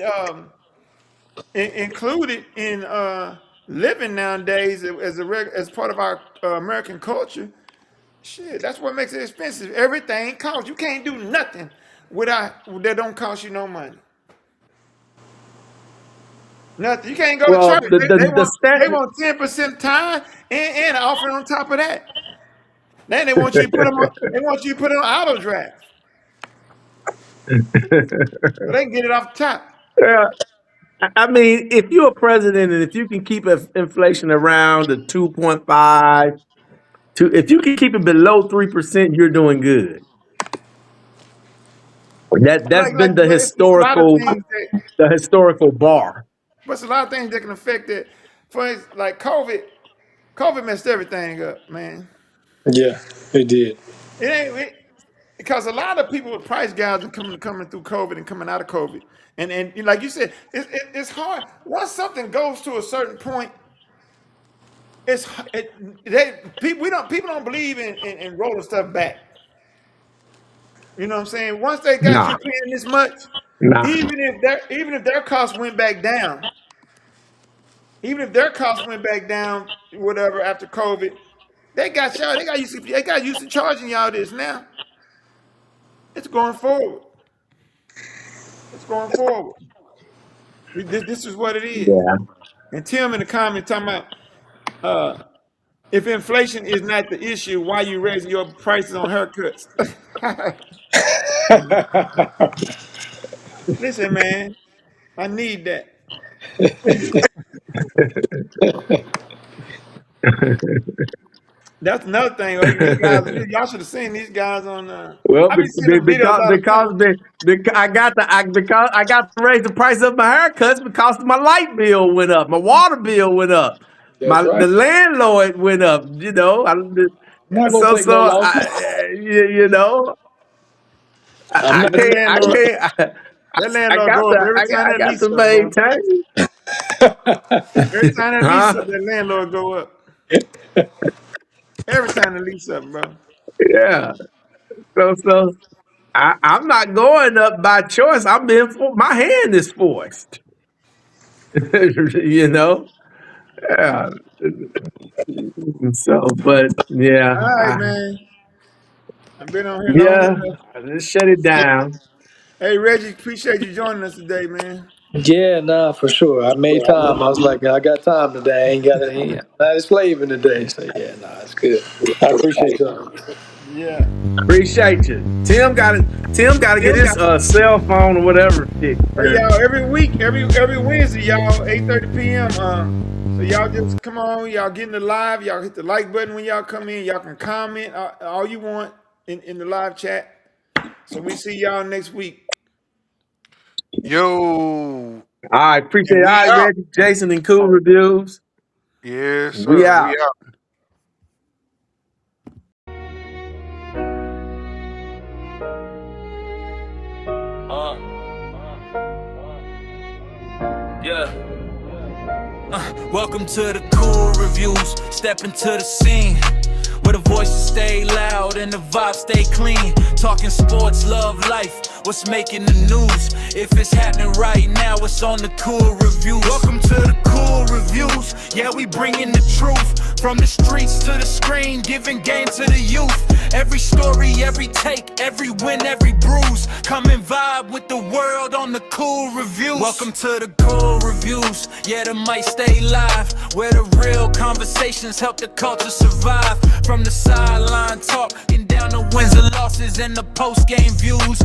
um, included in living nowadays as part of our American culture. Shit, that's what makes it expensive. Everything costs. You can't do nothing that don't cost you no money. Nothing. You can't go to Well, church. They the want stat. 10% tithe and an offering on top of that. Then they want you to put them on. They want you to put it on auto draft, so they can get it off the top. Yeah, I mean, if you're a president and if you can keep inflation around the 2.5 if you can keep it below 3%, you're doing good. That's been But it's a lot of things the historical bar. but it's a lot of things that can affect it. For instance, like COVID. COVID messed everything up, man. Yeah, it did. Because a lot of people with price gouging coming through COVID and coming out of COVID, and like you said, it's hard. Once something goes to a certain point, people don't believe in rolling stuff back. You know what I'm saying? Once they got Nah, you paying this much, nah. even if their costs went back down, whatever after COVID, they got y'all. They got used to charging y'all this now. It's going forward. It's going forward. This is what it is. Yeah. And Tim in the comments talking about if inflation is not the issue, why you raising your prices on haircuts? Listen, man, I need that. That's another thing. These guys, y'all should have seen these guys on. Well, I be seeing them videos all the time. because I got to raise the price of my haircuts because my light bill went up, my water bill went up, That's right. the landlord went up. You know, Not gonna take no loss. you know, I can't. That landlord go up every time I that got lease to up, bro. maintain. Every time that lease Huh? up, that landlord go up. Every time the lease up, bro. Yeah. So I'm not going up by choice. I'm being my hand is forced. You know. Yeah. So, but yeah, All right, man. I've been on here long enough. let's shut it down. Hey, Reggie, appreciate you joining us today, man. Yeah, nah, for sure. I made time. I was like, I got time today. I ain't got any. Not a slave in today. So yeah, nah, it's good. I appreciate y'all. Yeah. Appreciate you. Tim got to get his cell phone or whatever fixed. Hey, y'all, every week, every Wednesday, y'all, 8:30 p.m. So y'all just come on, y'all get in the live, y'all hit the like button when y'all come in. Y'all can comment all you want in the live chat. So we see y'all next week. Yo. I appreciate it. All right, Reggie, Jason, and Cool Reviews. Yes, sir. We out. Welcome to the Cool Reviews. Step into the scene where the voices stay loud and the vibe stay clean. Talking sports, love, life, what's making the news. If it's happening right now, it's on the Cool Reviews. Welcome to the Cool Reviews. Yeah, we bringing the truth from the streets to the screen, giving game to the youth. Every story, every take, every win, every bruise. Come and vibe with the world on the Cool Reviews. Welcome to the Cool Reviews. Yeah, the mic stay live, where the real conversations help the culture survive. From the sideline talk, and down the wins and losses and the post-game views.